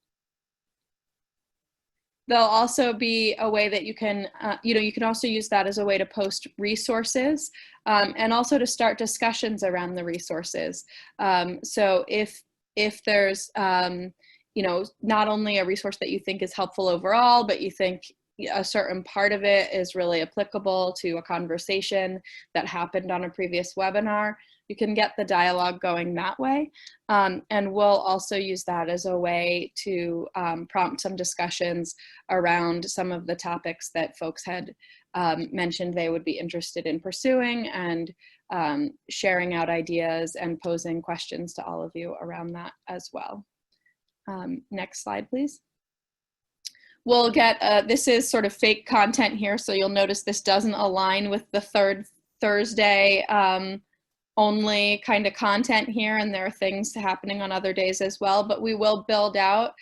There'll also be a way that you can, you can also use that as a way to post resources and also to start discussions around the resources. So if there's, not only a resource that you think is helpful overall, but you think a certain part of it is really applicable to a conversation that happened on a previous webinar, you can get the dialogue going that way. And we'll also use that as a way to prompt some discussions around some of the topics that folks had mentioned they would be interested in pursuing, and sharing out ideas and posing questions to all of you around that as well. Next slide, please. We'll get, this is sort of fake content here, so you'll notice this doesn't align with the third Thursday only kind of content here, and there are things happening on other days as well, but we will build out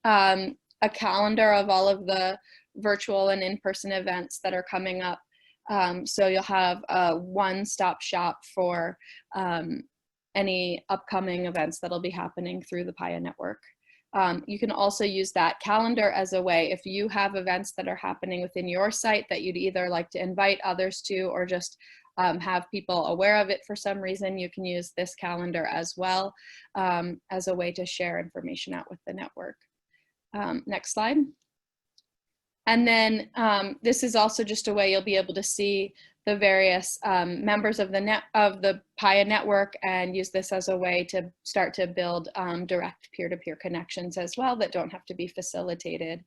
a calendar of all of the virtual and in-person events that are coming up. So you'll have a one-stop shop for any upcoming events that'll be happening through the PAYA network. You can also use that calendar as a way, if you have events that are happening within your site that you'd either like to invite others to, or just have people aware of it for some reason, you can use this calendar as well as a way to share information out with the network. Next slide. And then this is also just a way you'll be able to see the various members of the PAYA network, and use this as a way to start to build direct peer-to-peer connections as well that don't have to be facilitated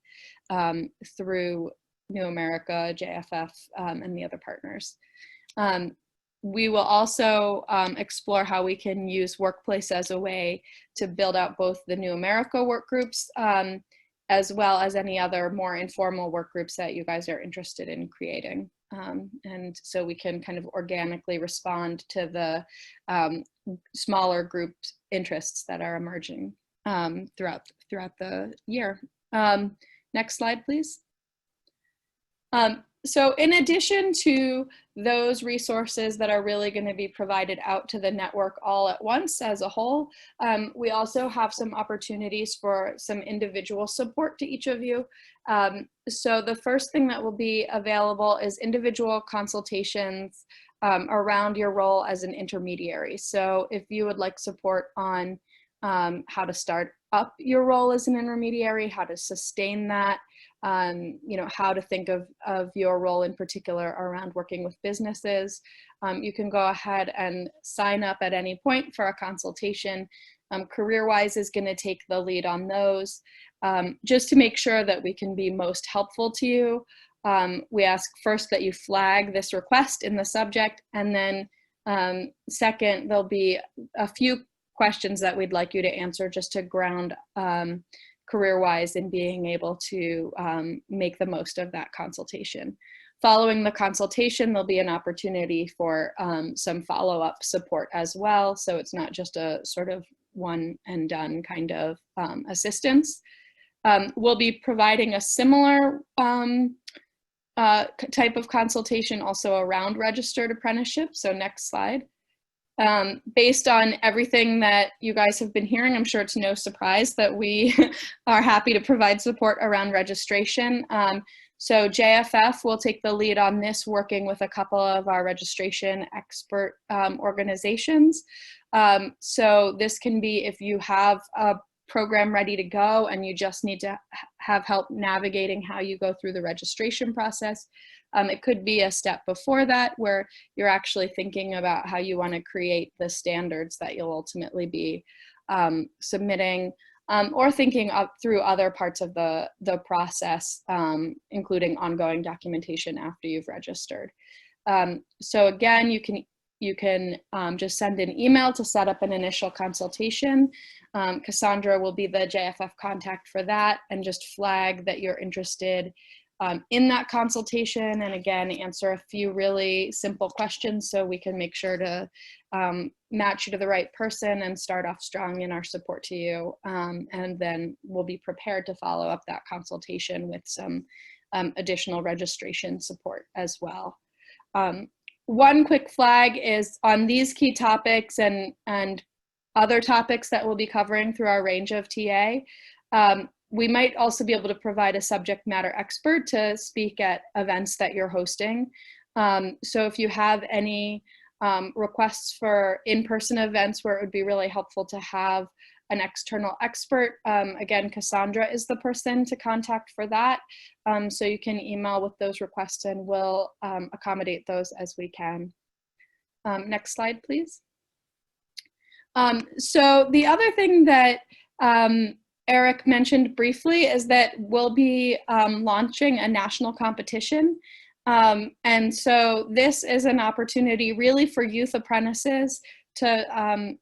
through New America, JFF, and the other partners. We will also explore how we can use Workplace as a way to build out both the New America work groups as well as any other more informal work groups that you guys are interested in creating. And so we can kind of organically respond to the smaller group interests that are emerging throughout the year. Next slide, please. So in addition to those resources that are really going to be provided out to the network all at once as a whole, we also have some opportunities for some individual support to each of you. So the first thing that will be available is individual consultations around your role as an intermediary. So if you would like support on how to start up your role as an intermediary, how to sustain that, you know, how to think of your role in particular around working with businesses. You can go ahead and sign up at any point for a consultation. CareerWise is going to take the lead on those. Just to make sure that we can be most helpful to you, we ask first that you flag this request in the subject, and then second, there'll be a few questions that we'd like you to answer just to ground CareerWise in being able to make the most of that consultation. Following the consultation, there'll be an opportunity for some follow-up support as well, so it's not just a sort of one and done kind of assistance. We'll be providing a similar type of consultation also around registered apprenticeship. So next slide. Based on everything that you guys have been hearing, I'm sure it's no surprise that we are happy to provide support around registration. So JFF will take the lead on this, working with a couple of our registration expert organizations. So this can be if you have a program ready to go and you just need to have help navigating how you go through the registration process. It could be a step before that where you're actually thinking about how you want to create the standards that you'll ultimately be submitting, or thinking up through other parts of the process, including ongoing documentation after you've registered. So again, you can just send an email to set up an initial consultation. Cassandra will be the JFF contact for that, and just flag that you're interested in that consultation, and again, answer a few really simple questions so we can make sure to match you to the right person and start off strong in our support to you. And then we'll be prepared to follow up that consultation with some additional registration support as well. One quick flag is on these key topics and other topics that we'll be covering through our range of TA. We might also be able to provide a subject matter expert to speak at events that you're hosting. So if you have any requests for in-person events where it would be really helpful to have an external expert, again, Cassandra is the person to contact for that. So you can email with those requests and we'll accommodate those as we can. Next slide, please. So the other thing that Eric mentioned briefly is that we'll be launching a national competition. And so this is an opportunity really for youth apprentices to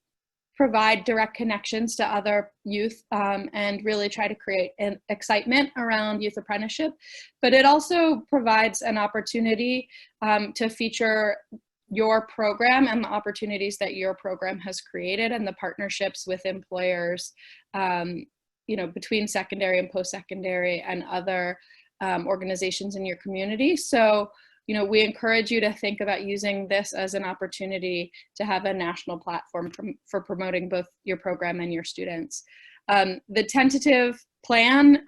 provide direct connections to other youth and really try to create an excitement around youth apprenticeship. But it also provides an opportunity to feature your program and the opportunities that your program has created and the partnerships with employers, you know, between secondary and post-secondary and other organizations in your community. So, you know, we encourage you to think about using this as an opportunity to have a national platform for promoting both your program and your students. The tentative plan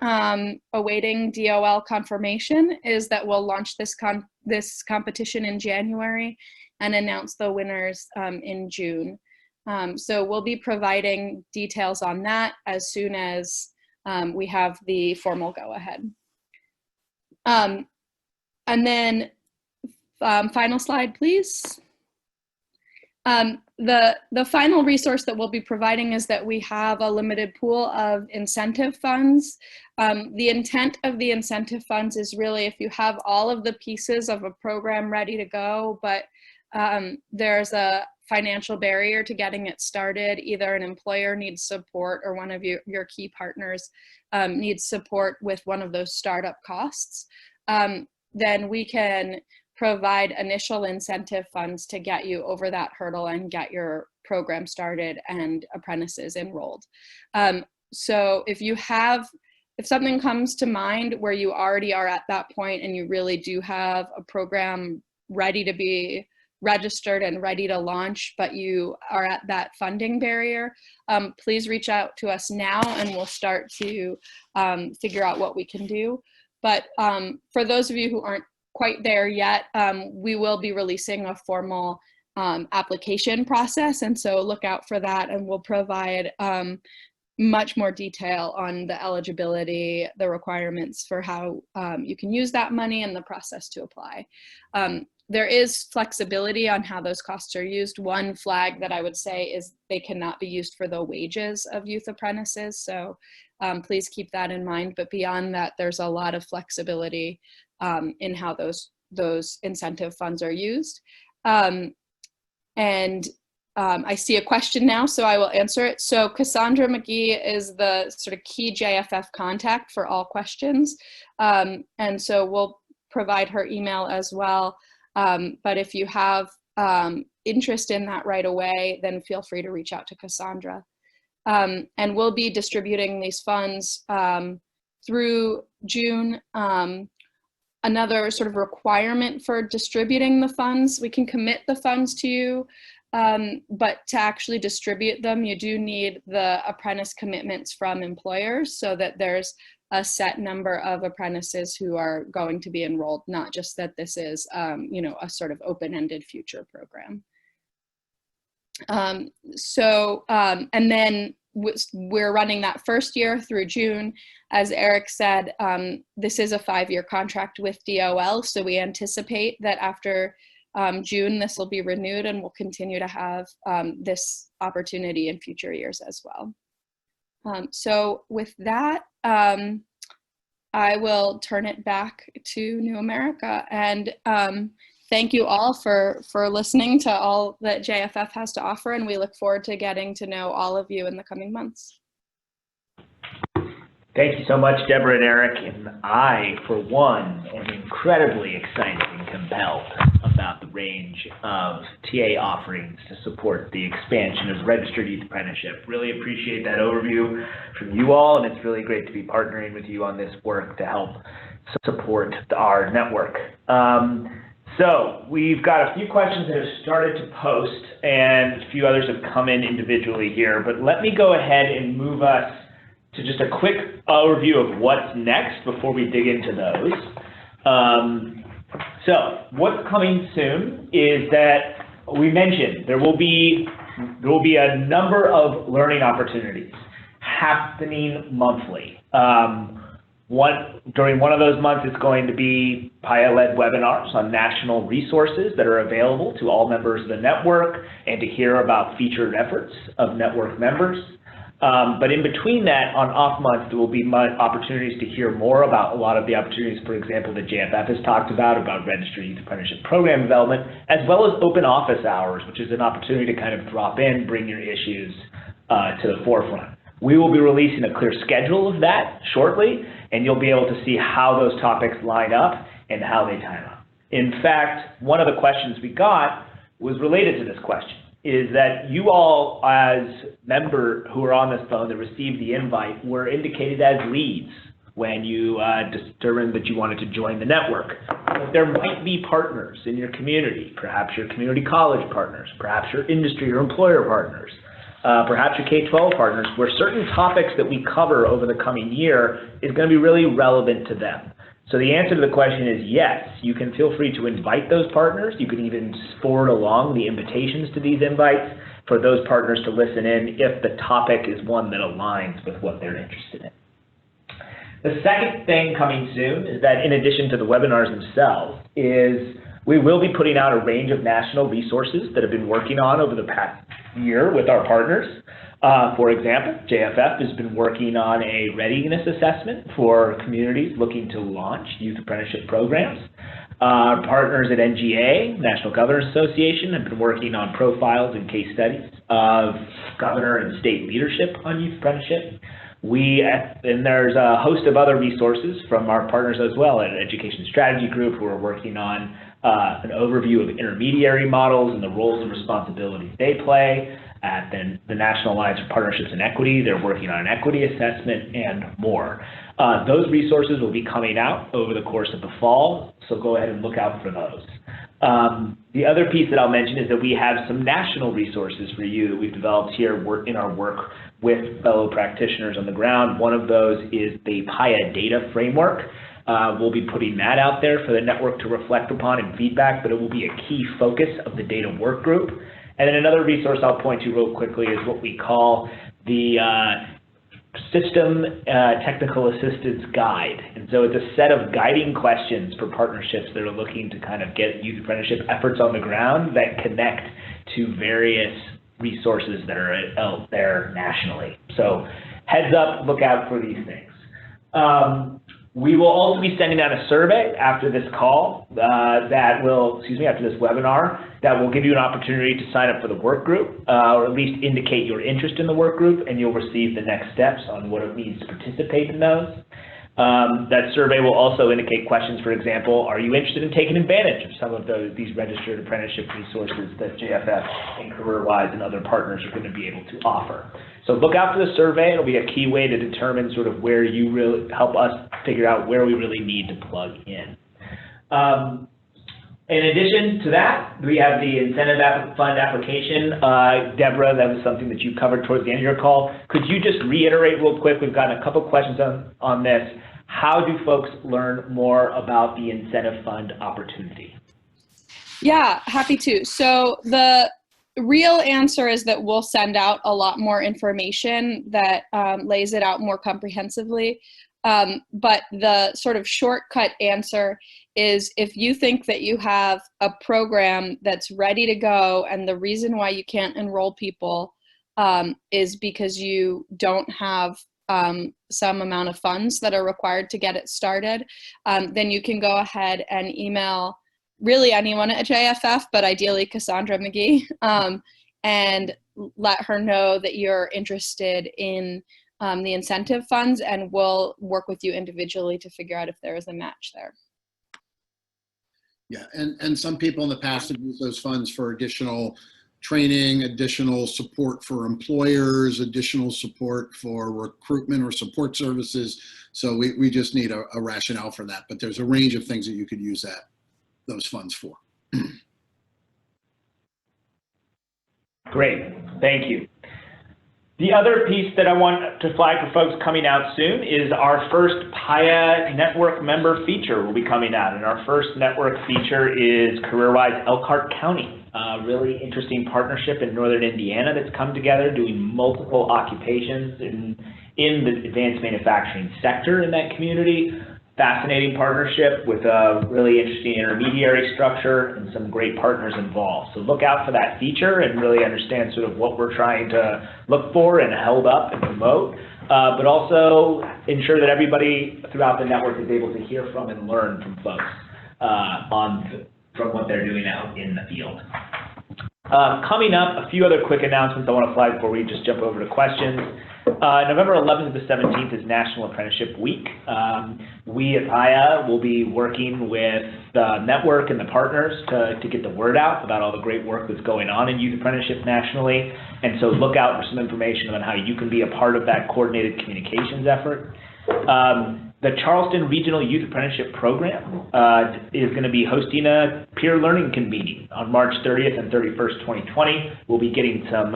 awaiting DOL confirmation is that we'll launch this competition in January and announce the winners in June. So we'll be providing details on that as soon as we have the formal go-ahead. And then final slide, please. The final resource that we'll be providing is that we have a limited pool of incentive funds. The intent of the incentive funds is really if you have all of the pieces of a program ready to go, but there's a financial barrier to getting it started, either an employer needs support or one of your key partners needs support with one of those startup costs, then we can provide initial incentive funds to get you over that hurdle and get your program started and apprentices enrolled. So if something comes to mind where you already are at that point and you really do have a program ready to be registered and ready to launch, but you are at that funding barrier, please reach out to us now and we'll start to figure out what we can do. But for those of you who aren't quite there yet, we will be releasing a formal application process, and so look out for that, and we'll provide much more detail on the eligibility, the requirements for how you can use that money, and the process to apply. There is flexibility on how those costs are used. One flag that I would say is they cannot be used for the wages of youth apprentices. So please keep that in mind. But beyond that, there's a lot of flexibility in how those incentive funds are used. I see a question now, so I will answer it. So Cassandra McGee is the sort of key JFF contact for all questions. And so we'll provide her email as well. But if you have interest in that right away, then feel free to reach out to Cassandra. And we'll be distributing these funds through June. Another sort of requirement for distributing the funds, we can commit the funds to you, but to actually distribute them, you do need the apprentice commitments from employers so that there's a set number of apprentices who are going to be enrolled, not just that this is, you know, a sort of open-ended future program. And then we're running that first year through June. As Eric said, this is a 5-year contract with DOL, so we anticipate that after June, this will be renewed, and we'll continue to have this opportunity in future years as well. So with that, I will turn it back to New America, and thank you all for listening to all that JFF has to offer, and we look forward to getting to know all of you in the coming months. Thank you so much, Deborah and Eric. And I, for one, am incredibly excited and compelled about the range of TA offerings to support the expansion of registered youth apprenticeship. Really appreciate that overview from you all, and it's really great to be partnering with you on this work to help support our network. So we've got a few questions that have started to post, and a few others have come in individually here, but let me go ahead and move us to just a quick overview of what's next before we dig into those. So what's coming soon is that we mentioned there will be a number of learning opportunities happening monthly. During one of those months, it's going to be PAYA-led webinars on national resources that are available to all members of the network and to hear about featured efforts of network members. But in between that, on off months, there will be opportunities to hear more about a lot of the opportunities, for example, that JFF has talked about registered youth apprenticeship program development, as well as open office hours, which is an opportunity to kind of drop in, bring your issues to the forefront. We will be releasing a clear schedule of that shortly, and you'll be able to see how those topics line up and how they time up. In fact, one of the questions we got was related to this question, is that you all, as members who are on this phone that received the invite, were indicated as leads when you determined that you wanted to join the network. But there might be partners in your community, perhaps your community college partners, perhaps your industry or employer partners, perhaps your K-12 partners, where certain topics that we cover over the coming year is going to be really relevant to them. So the answer to the question is yes, you can feel free to invite those partners. You can even forward along the invitations to these invites for those partners to listen in if the topic is one that aligns with what they're interested in. The second thing coming soon is that in addition to the webinars themselves, is we will be putting out a range of national resources that have been working on over the past year with our partners. For example, JFF has been working on a readiness assessment for communities looking to launch youth apprenticeship programs. Our partners at NGA, National Governors Association, have been working on profiles and case studies of governor and state leadership on youth apprenticeship. And there's a host of other resources from our partners as well at Education Strategy Group, who are working on an overview of intermediary models and the roles and responsibilities they play. At the National Alliance for Partnerships and Equity, they're working on an equity assessment and more. Those resources will be coming out over the course of the fall, so go ahead and look out for those. The other piece that I'll mention is that we have some national resources for you that we've developed here in our work with fellow practitioners on the ground. One of those is the PAYA data framework. We'll be putting that out there for the network to reflect upon and feedback, but it will be a key focus of the data work group. And then another resource I'll point to real quickly is what we call the system technical assistance guide. And so it's a set of guiding questions for partnerships that are looking to kind of get youth apprenticeship efforts on the ground that connect to various resources that are out there nationally. So heads up, look out for these things. We will also be sending out a survey after this call after this webinar, that will give you an opportunity to sign up for the work group, or at least indicate your interest in the work group, and you'll receive the next steps on what it means to participate in those. That survey will also indicate questions, for example, are you interested in taking advantage of some of these registered apprenticeship resources that JFF and CareerWise and other partners are going to be able to offer. So look out for the survey. It'll be a key way to determine sort of where you really help us figure out where we really need to plug in. In addition to that, we have the incentive fund application. Deborah, that was something that you covered towards the end of your call. Could you just reiterate real quick? We've gotten a couple questions on this. How do folks learn more about the incentive fund opportunity? Yeah, happy to. So the real answer is that we'll send out a lot more information that lays it out more comprehensively. But the sort of shortcut answer is, if you think that you have a program that's ready to go and the reason why you can't enroll people is because you don't have some amount of funds that are required to get it started, then you can go ahead and email really anyone at JFF, but ideally Cassandra McGee, and let her know that you're interested in the incentive funds, and we'll work with you individually to figure out if there is a match there. Yeah, and some people in the past have used those funds for additional training, additional support for employers, additional support for recruitment or support services. So we just need a rationale for that. But there's a range of things that you could use those funds for. Great, thank you. The other piece that I want to flag for folks coming out soon is our first PAYA network member feature will be coming out. And our first network feature is CareerWise Elkhart County. Really interesting partnership in northern Indiana that's come together, doing multiple occupations in the advanced manufacturing sector in that community. Fascinating partnership with a really interesting intermediary structure and some great partners involved. So look out for that feature and really understand sort of what we're trying to look for and hold up and promote, but also ensure that everybody throughout the network is able to hear from and learn from folks from what they're doing out in the field. Coming up, a few other quick announcements I want to flag before we just jump over to questions. November 11th to the 17th is National Apprenticeship Week. We at PAYA will be working with the network and the partners to get the word out about all the great work that's going on in youth apprenticeship nationally. And so look out for some information on how you can be a part of that coordinated communications effort. The Charleston Regional Youth Apprenticeship Program is going to be hosting a peer learning convening on March 30th and 31st, 2020. We'll be getting some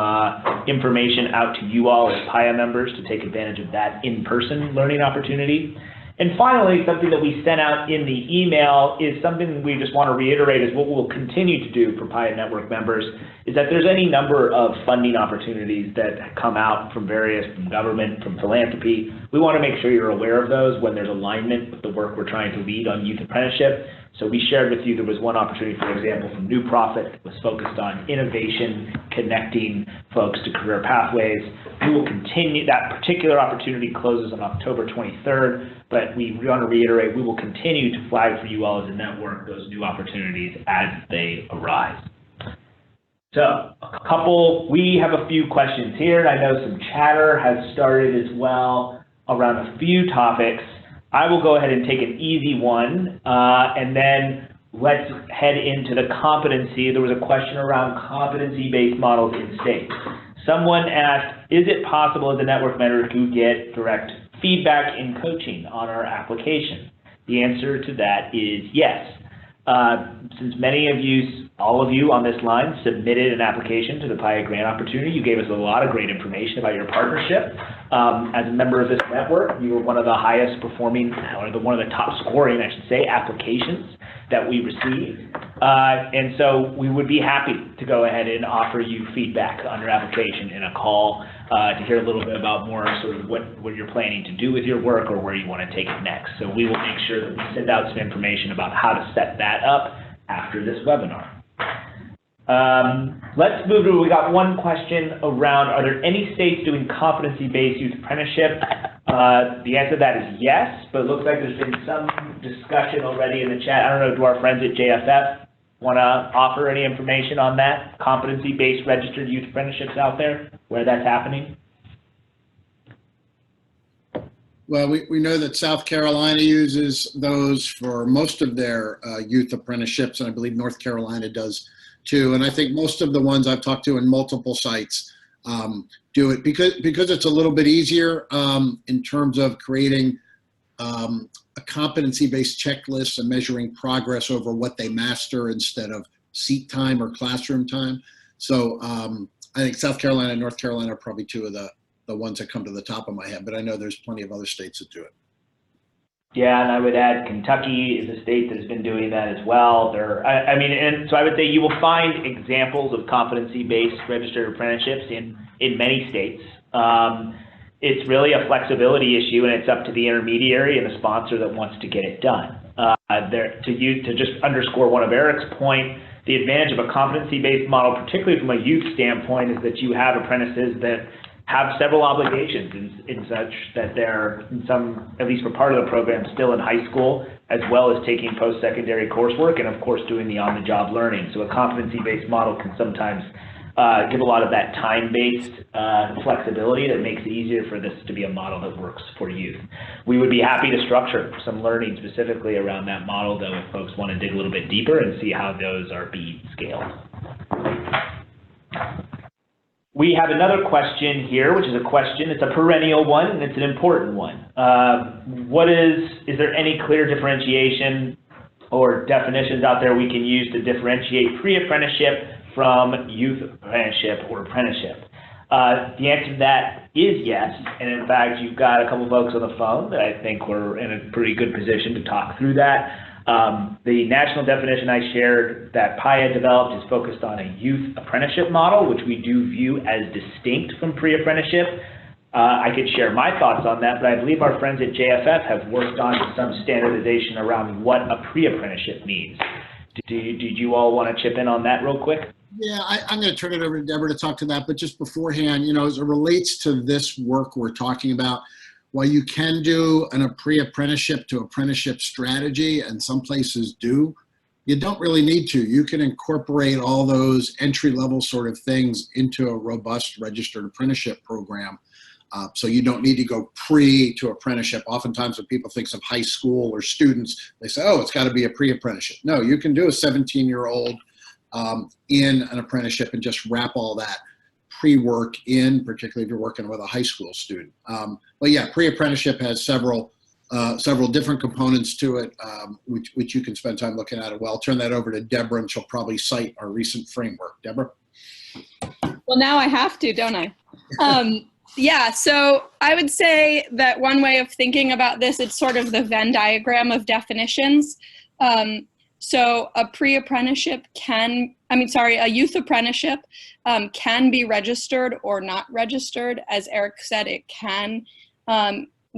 information out to you all as PAYA members to take advantage of that in-person learning opportunity. And finally, something that we sent out in the email is something we just want to reiterate is what we'll continue to do for PAYA Network members is that there's any number of funding opportunities that come out from government, from philanthropy. We want to make sure you're aware of those when there's alignment with the work we're trying to lead on youth apprenticeship. So we shared with you there was one opportunity, for example, from New Profit that was focused on innovation, connecting folks to career pathways. We will continue, that particular opportunity closes on October 23rd, but we want to reiterate, we will continue to flag for you all as a network those new opportunities as they arise. So we have a few questions here, and I know some chatter has started as well around a few topics. I will go ahead and take an easy one, and then let's head into the competency. There was a question around competency-based models in states. Someone asked, is it possible as a network member to get direct feedback and coaching on our application? The answer to that is yes. Since many of you, all of you on this line submitted an application to the PAYA grant opportunity, you gave us a lot of great information about your partnership. As a member of this network, you were one of the highest performing, or one of the top scoring, I should say, applications that we received. And so we would be happy to go ahead and offer you feedback on your application in a call to hear a little bit about more sort of what you're planning to do with your work or where you want to take it next. So we will make sure that we send out some information about how to set that up after this webinar. Let's move to, we got one question around, are there any states doing competency-based youth apprenticeship? The answer to that is yes, but it looks like there's been some discussion already in the chat. I don't know, do our friends at JFF want to offer any information on that? Competency-based registered youth apprenticeships out there, where that's happening? Well, we know that South Carolina uses those for most of their youth apprenticeships, and I believe North Carolina does too. And I think most of the ones I've talked to in multiple sites do it because it's a little bit easier in terms of creating a competency-based checklist and measuring progress over what they master instead of seat time or classroom time. So I think South Carolina and North Carolina are probably two of the ones that come to the top of my head, but I know there's plenty of other states that do it. Yeah, and I would add Kentucky is a state that has been doing that as well. I mean, and so I would say you will find examples of competency-based registered apprenticeships in many states. It's really a flexibility issue, and it's up to the intermediary and the sponsor that wants to get it done. To just underscore one of Eric's point, the advantage of a competency-based model, particularly from a youth standpoint, is that you have apprentices that have several obligations in such that they're, at least for part of the program, still in high school, as well as taking post-secondary coursework and, of course, doing the on-the-job learning. So a competency-based model can sometimes give a lot of that time-based flexibility that makes it easier for this to be a model that works for youth. We would be happy to structure some learning specifically around that model, though, if folks want to dig a little bit deeper and see how those are being scaled. We have another question here, which is a question. It's a perennial one, and it's an important one. Is there any clear differentiation or definitions out there we can use to differentiate pre-apprenticeship from youth apprenticeship or apprenticeship? The answer to that is yes, and in fact, you've got a couple folks on the phone that I think we're in a pretty good position to talk through that. The national definition I shared that PAYA developed is focused on a youth apprenticeship model, which we do view as distinct from pre-apprenticeship. I could share my thoughts on that, but I believe our friends at JFF have worked on some standardization around what a pre-apprenticeship means. Did you all want to chip in on that real quick? Yeah, I'm going to turn it over to Deborah to talk to that, but just beforehand, as it relates to this work we're talking about, while you can do a pre-apprenticeship to apprenticeship strategy, and some places do, you don't really need to. You can incorporate all those entry-level sort of things into a robust registered apprenticeship program. So you don't need to go pre to apprenticeship. Oftentimes when people think of high school or students, they say, oh, it's got to be a pre-apprenticeship. No, you can do a 17-year-old in an apprenticeship and just wrap all that pre-work in, particularly if you're working with a high school student. But yeah, pre-apprenticeship has several different components to it, which you can spend time looking at. Well, I'll turn that over to Deborah, and she'll probably cite our recent framework. Deborah? Well, now I have to, don't I? Yeah, so I would say that one way of thinking about this, it's sort of the Venn diagram of definitions. So a pre-apprenticeship a youth apprenticeship can be registered or not registered. As Eric said, it can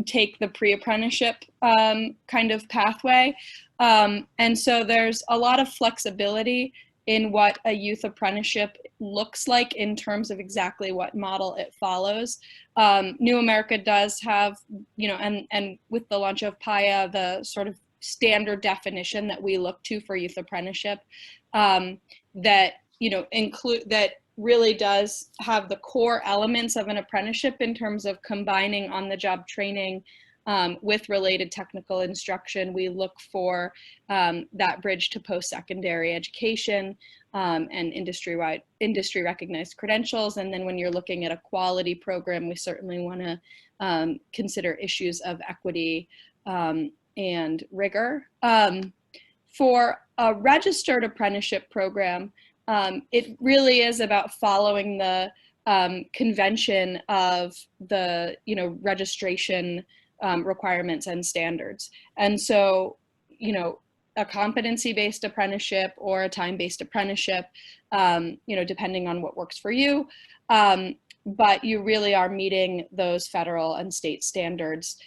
take the pre-apprenticeship kind of pathway. And so there's a lot of flexibility in what a youth apprenticeship looks like in terms of exactly what model it follows. New America does have, and with the launch of PAYA, the sort of standard definition that we look to for youth apprenticeship that really does have the core elements of an apprenticeship in terms of combining on-the-job training with related technical instruction. We look for that bridge to post-secondary education and industry recognized credentials. And then when you're looking at a quality program, we certainly want to consider issues of equity and rigor. For a registered apprenticeship program, it really is about following the convention of the registration requirements and standards. And so, a competency-based apprenticeship or a time-based apprenticeship, depending on what works for you, but you really are meeting those federal and state standards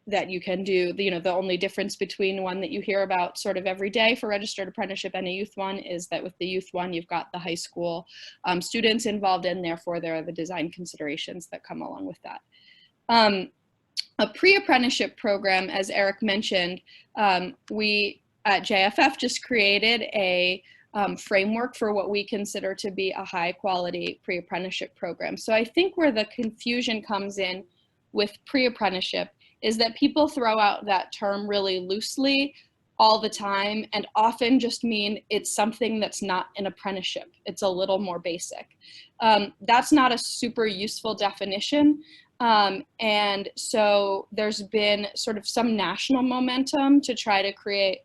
that you can do. The only difference between one that you hear about sort of every day for registered apprenticeship and a youth one is that with the youth one, you've got the high school students involved, and therefore there are the design considerations that come along with that. A pre-apprenticeship program, as Eric mentioned, we at JFF just created a framework for what we consider to be a high quality pre-apprenticeship program. So I think where the confusion comes in with pre-apprenticeship is that people throw out that term really loosely all the time and often just mean it's something that's not an apprenticeship. It's a little more basic. That's not a super useful definition. And so there's been sort of some national momentum to try to create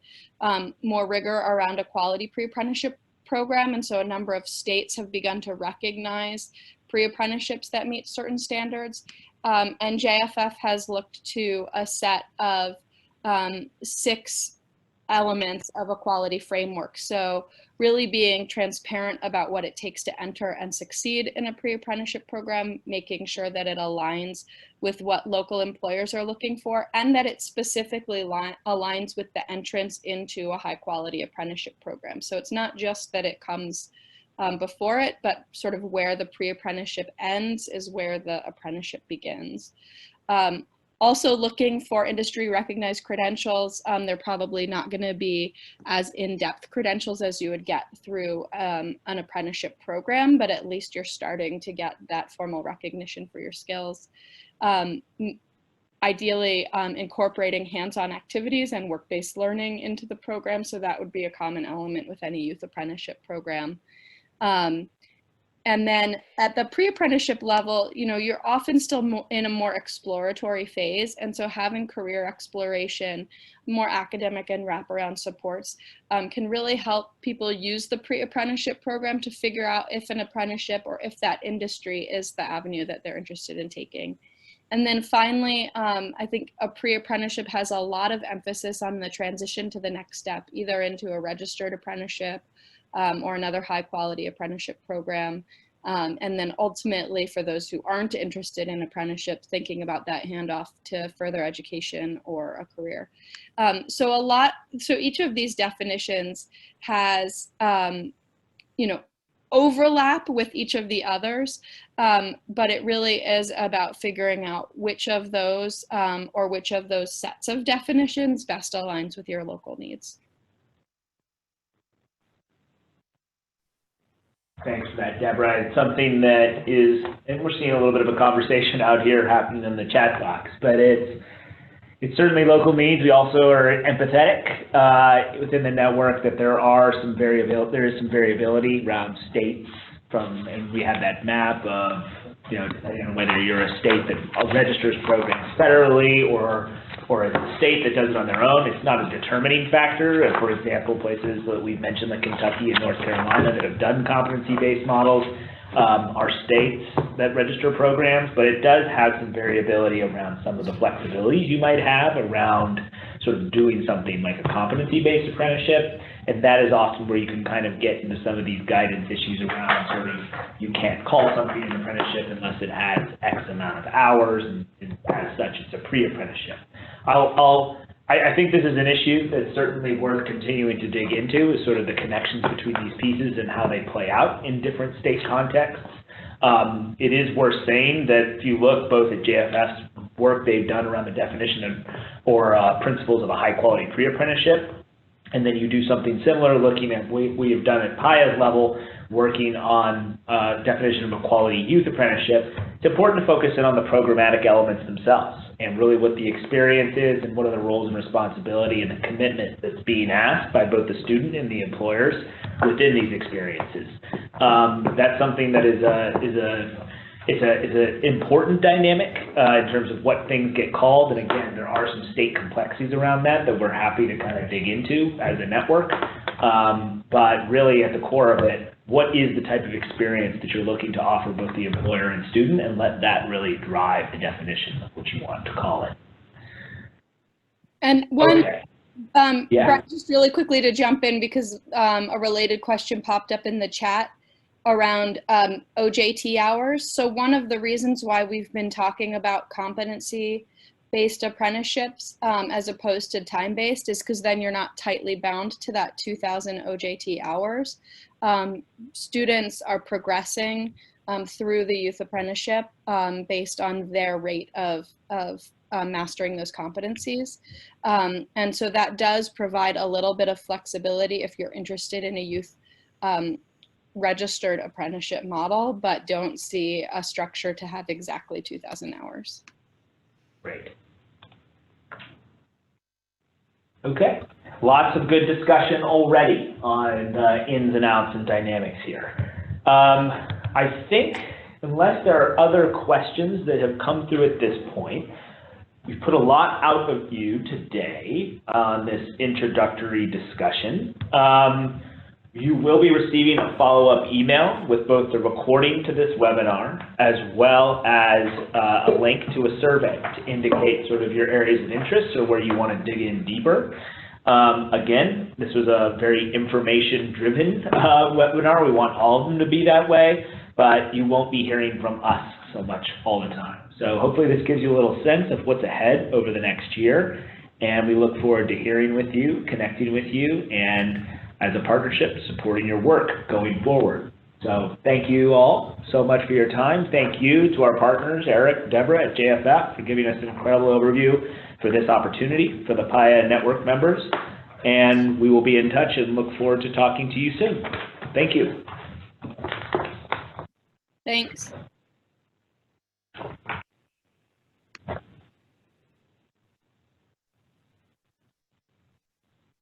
more rigor around a quality pre-apprenticeship program. And so a number of states have begun to recognize pre-apprenticeships that meet certain standards. And JFF has looked to a set of 6 elements of a quality framework. So really being transparent about what it takes to enter and succeed in a pre-apprenticeship program, making sure that it aligns with what local employers are looking for, and that it specifically aligns with the entrance into a high quality apprenticeship program. So it's not just that it comes before it, but sort of where the pre-apprenticeship ends is where the apprenticeship begins. Also looking for industry recognized credentials. They're probably not going to be as in-depth credentials as you would get through an apprenticeship program, but at least you're starting to get that formal recognition for your skills. Ideally, incorporating hands-on activities and work-based learning into the program. So that would be a common element with any youth apprenticeship program. And then at the pre-apprenticeship level, you're often still in a more exploratory phase. And so having career exploration, more academic and wraparound supports can really help people use the pre-apprenticeship program to figure out if an apprenticeship or if that industry is the avenue that they're interested in taking. And then finally, I think a pre-apprenticeship has a lot of emphasis on the transition to the next step, either into a registered apprenticeship or another high quality apprenticeship program. And then ultimately for those who aren't interested in apprenticeship, thinking about that handoff to further education or a career. So each of these definitions has, overlap with each of the others, but it really is about figuring out which of those or which of those sets of definitions best aligns with your local needs. Thanks for that, Deborah. It's something that is, and we're seeing a little bit of a conversation out here happening in the chat box, but it's certainly local needs. We also are empathetic within the network that there is some variability around states and we have that map of, depending on whether you're a state that registers programs federally or a state that does it on their own. It's not a determining factor. For example, places that we've mentioned like Kentucky and North Carolina that have done competency-based models are states that register programs, but it does have some variability around some of the flexibilities you might have around sort of doing something like a competency-based apprenticeship, and that is often where you can kind of get into some of these guidance issues around sort of you can't call something an apprenticeship unless it has X amount of hours, and as such, it's a pre-apprenticeship. I think this is an issue that's certainly worth continuing to dig into, is sort of the connections between these pieces and how they play out in different state contexts. It is worth saying that if you look both at JFF's work they've done around the definition or principles of a high quality pre-apprenticeship, and then you do something similar looking at what we have done at PAYA's level, working on definition of a quality youth apprenticeship, it's important to focus in on the programmatic elements themselves and really what the experience is and what are the roles and responsibility and the commitment that's being asked by both the student and the employers within these experiences. That's something that is an important dynamic in terms of what things get called, and again, there are some state complexities around that we're happy to kind of dig into as a network. But really at the core of it, what is the type of experience that you're looking to offer both the employer and student, and let that really drive the definition of what you want to call it. And one, okay. Brett, just really quickly to jump in because a related question popped up in the chat. around OJT hours. So one of the reasons why we've been talking about competency-based apprenticeships as opposed to time-based is because then you're not tightly bound to that 2,000 OJT hours. Students are progressing through the youth apprenticeship based on their rate of mastering those competencies. And so that does provide a little bit of flexibility if you're interested in a youth registered apprenticeship model, but don't see a structure to have exactly 2,000 hours. Great. Okay, lots of good discussion already on ins and outs and dynamics here. I think, unless there are other questions that have come through at this point, we've put a lot out of you today on this introductory discussion. You will be receiving a follow-up email with both the recording to this webinar as well as a link to a survey to indicate sort of your areas of interest or where you want to dig in deeper. Again, this was a very information-driven webinar. We want all of them to be that way, but you won't be hearing from us so much all the time. So hopefully this gives you a little sense of what's ahead over the next year, and we look forward to hearing with you, connecting with you, and as a partnership, supporting your work going forward. So thank you all so much for your time. Thank you to our partners, Eric, Deborah at JFF, for giving us an incredible overview for this opportunity for the PAYA network members. And we will be in touch and look forward to talking to you soon. Thank you. Thanks.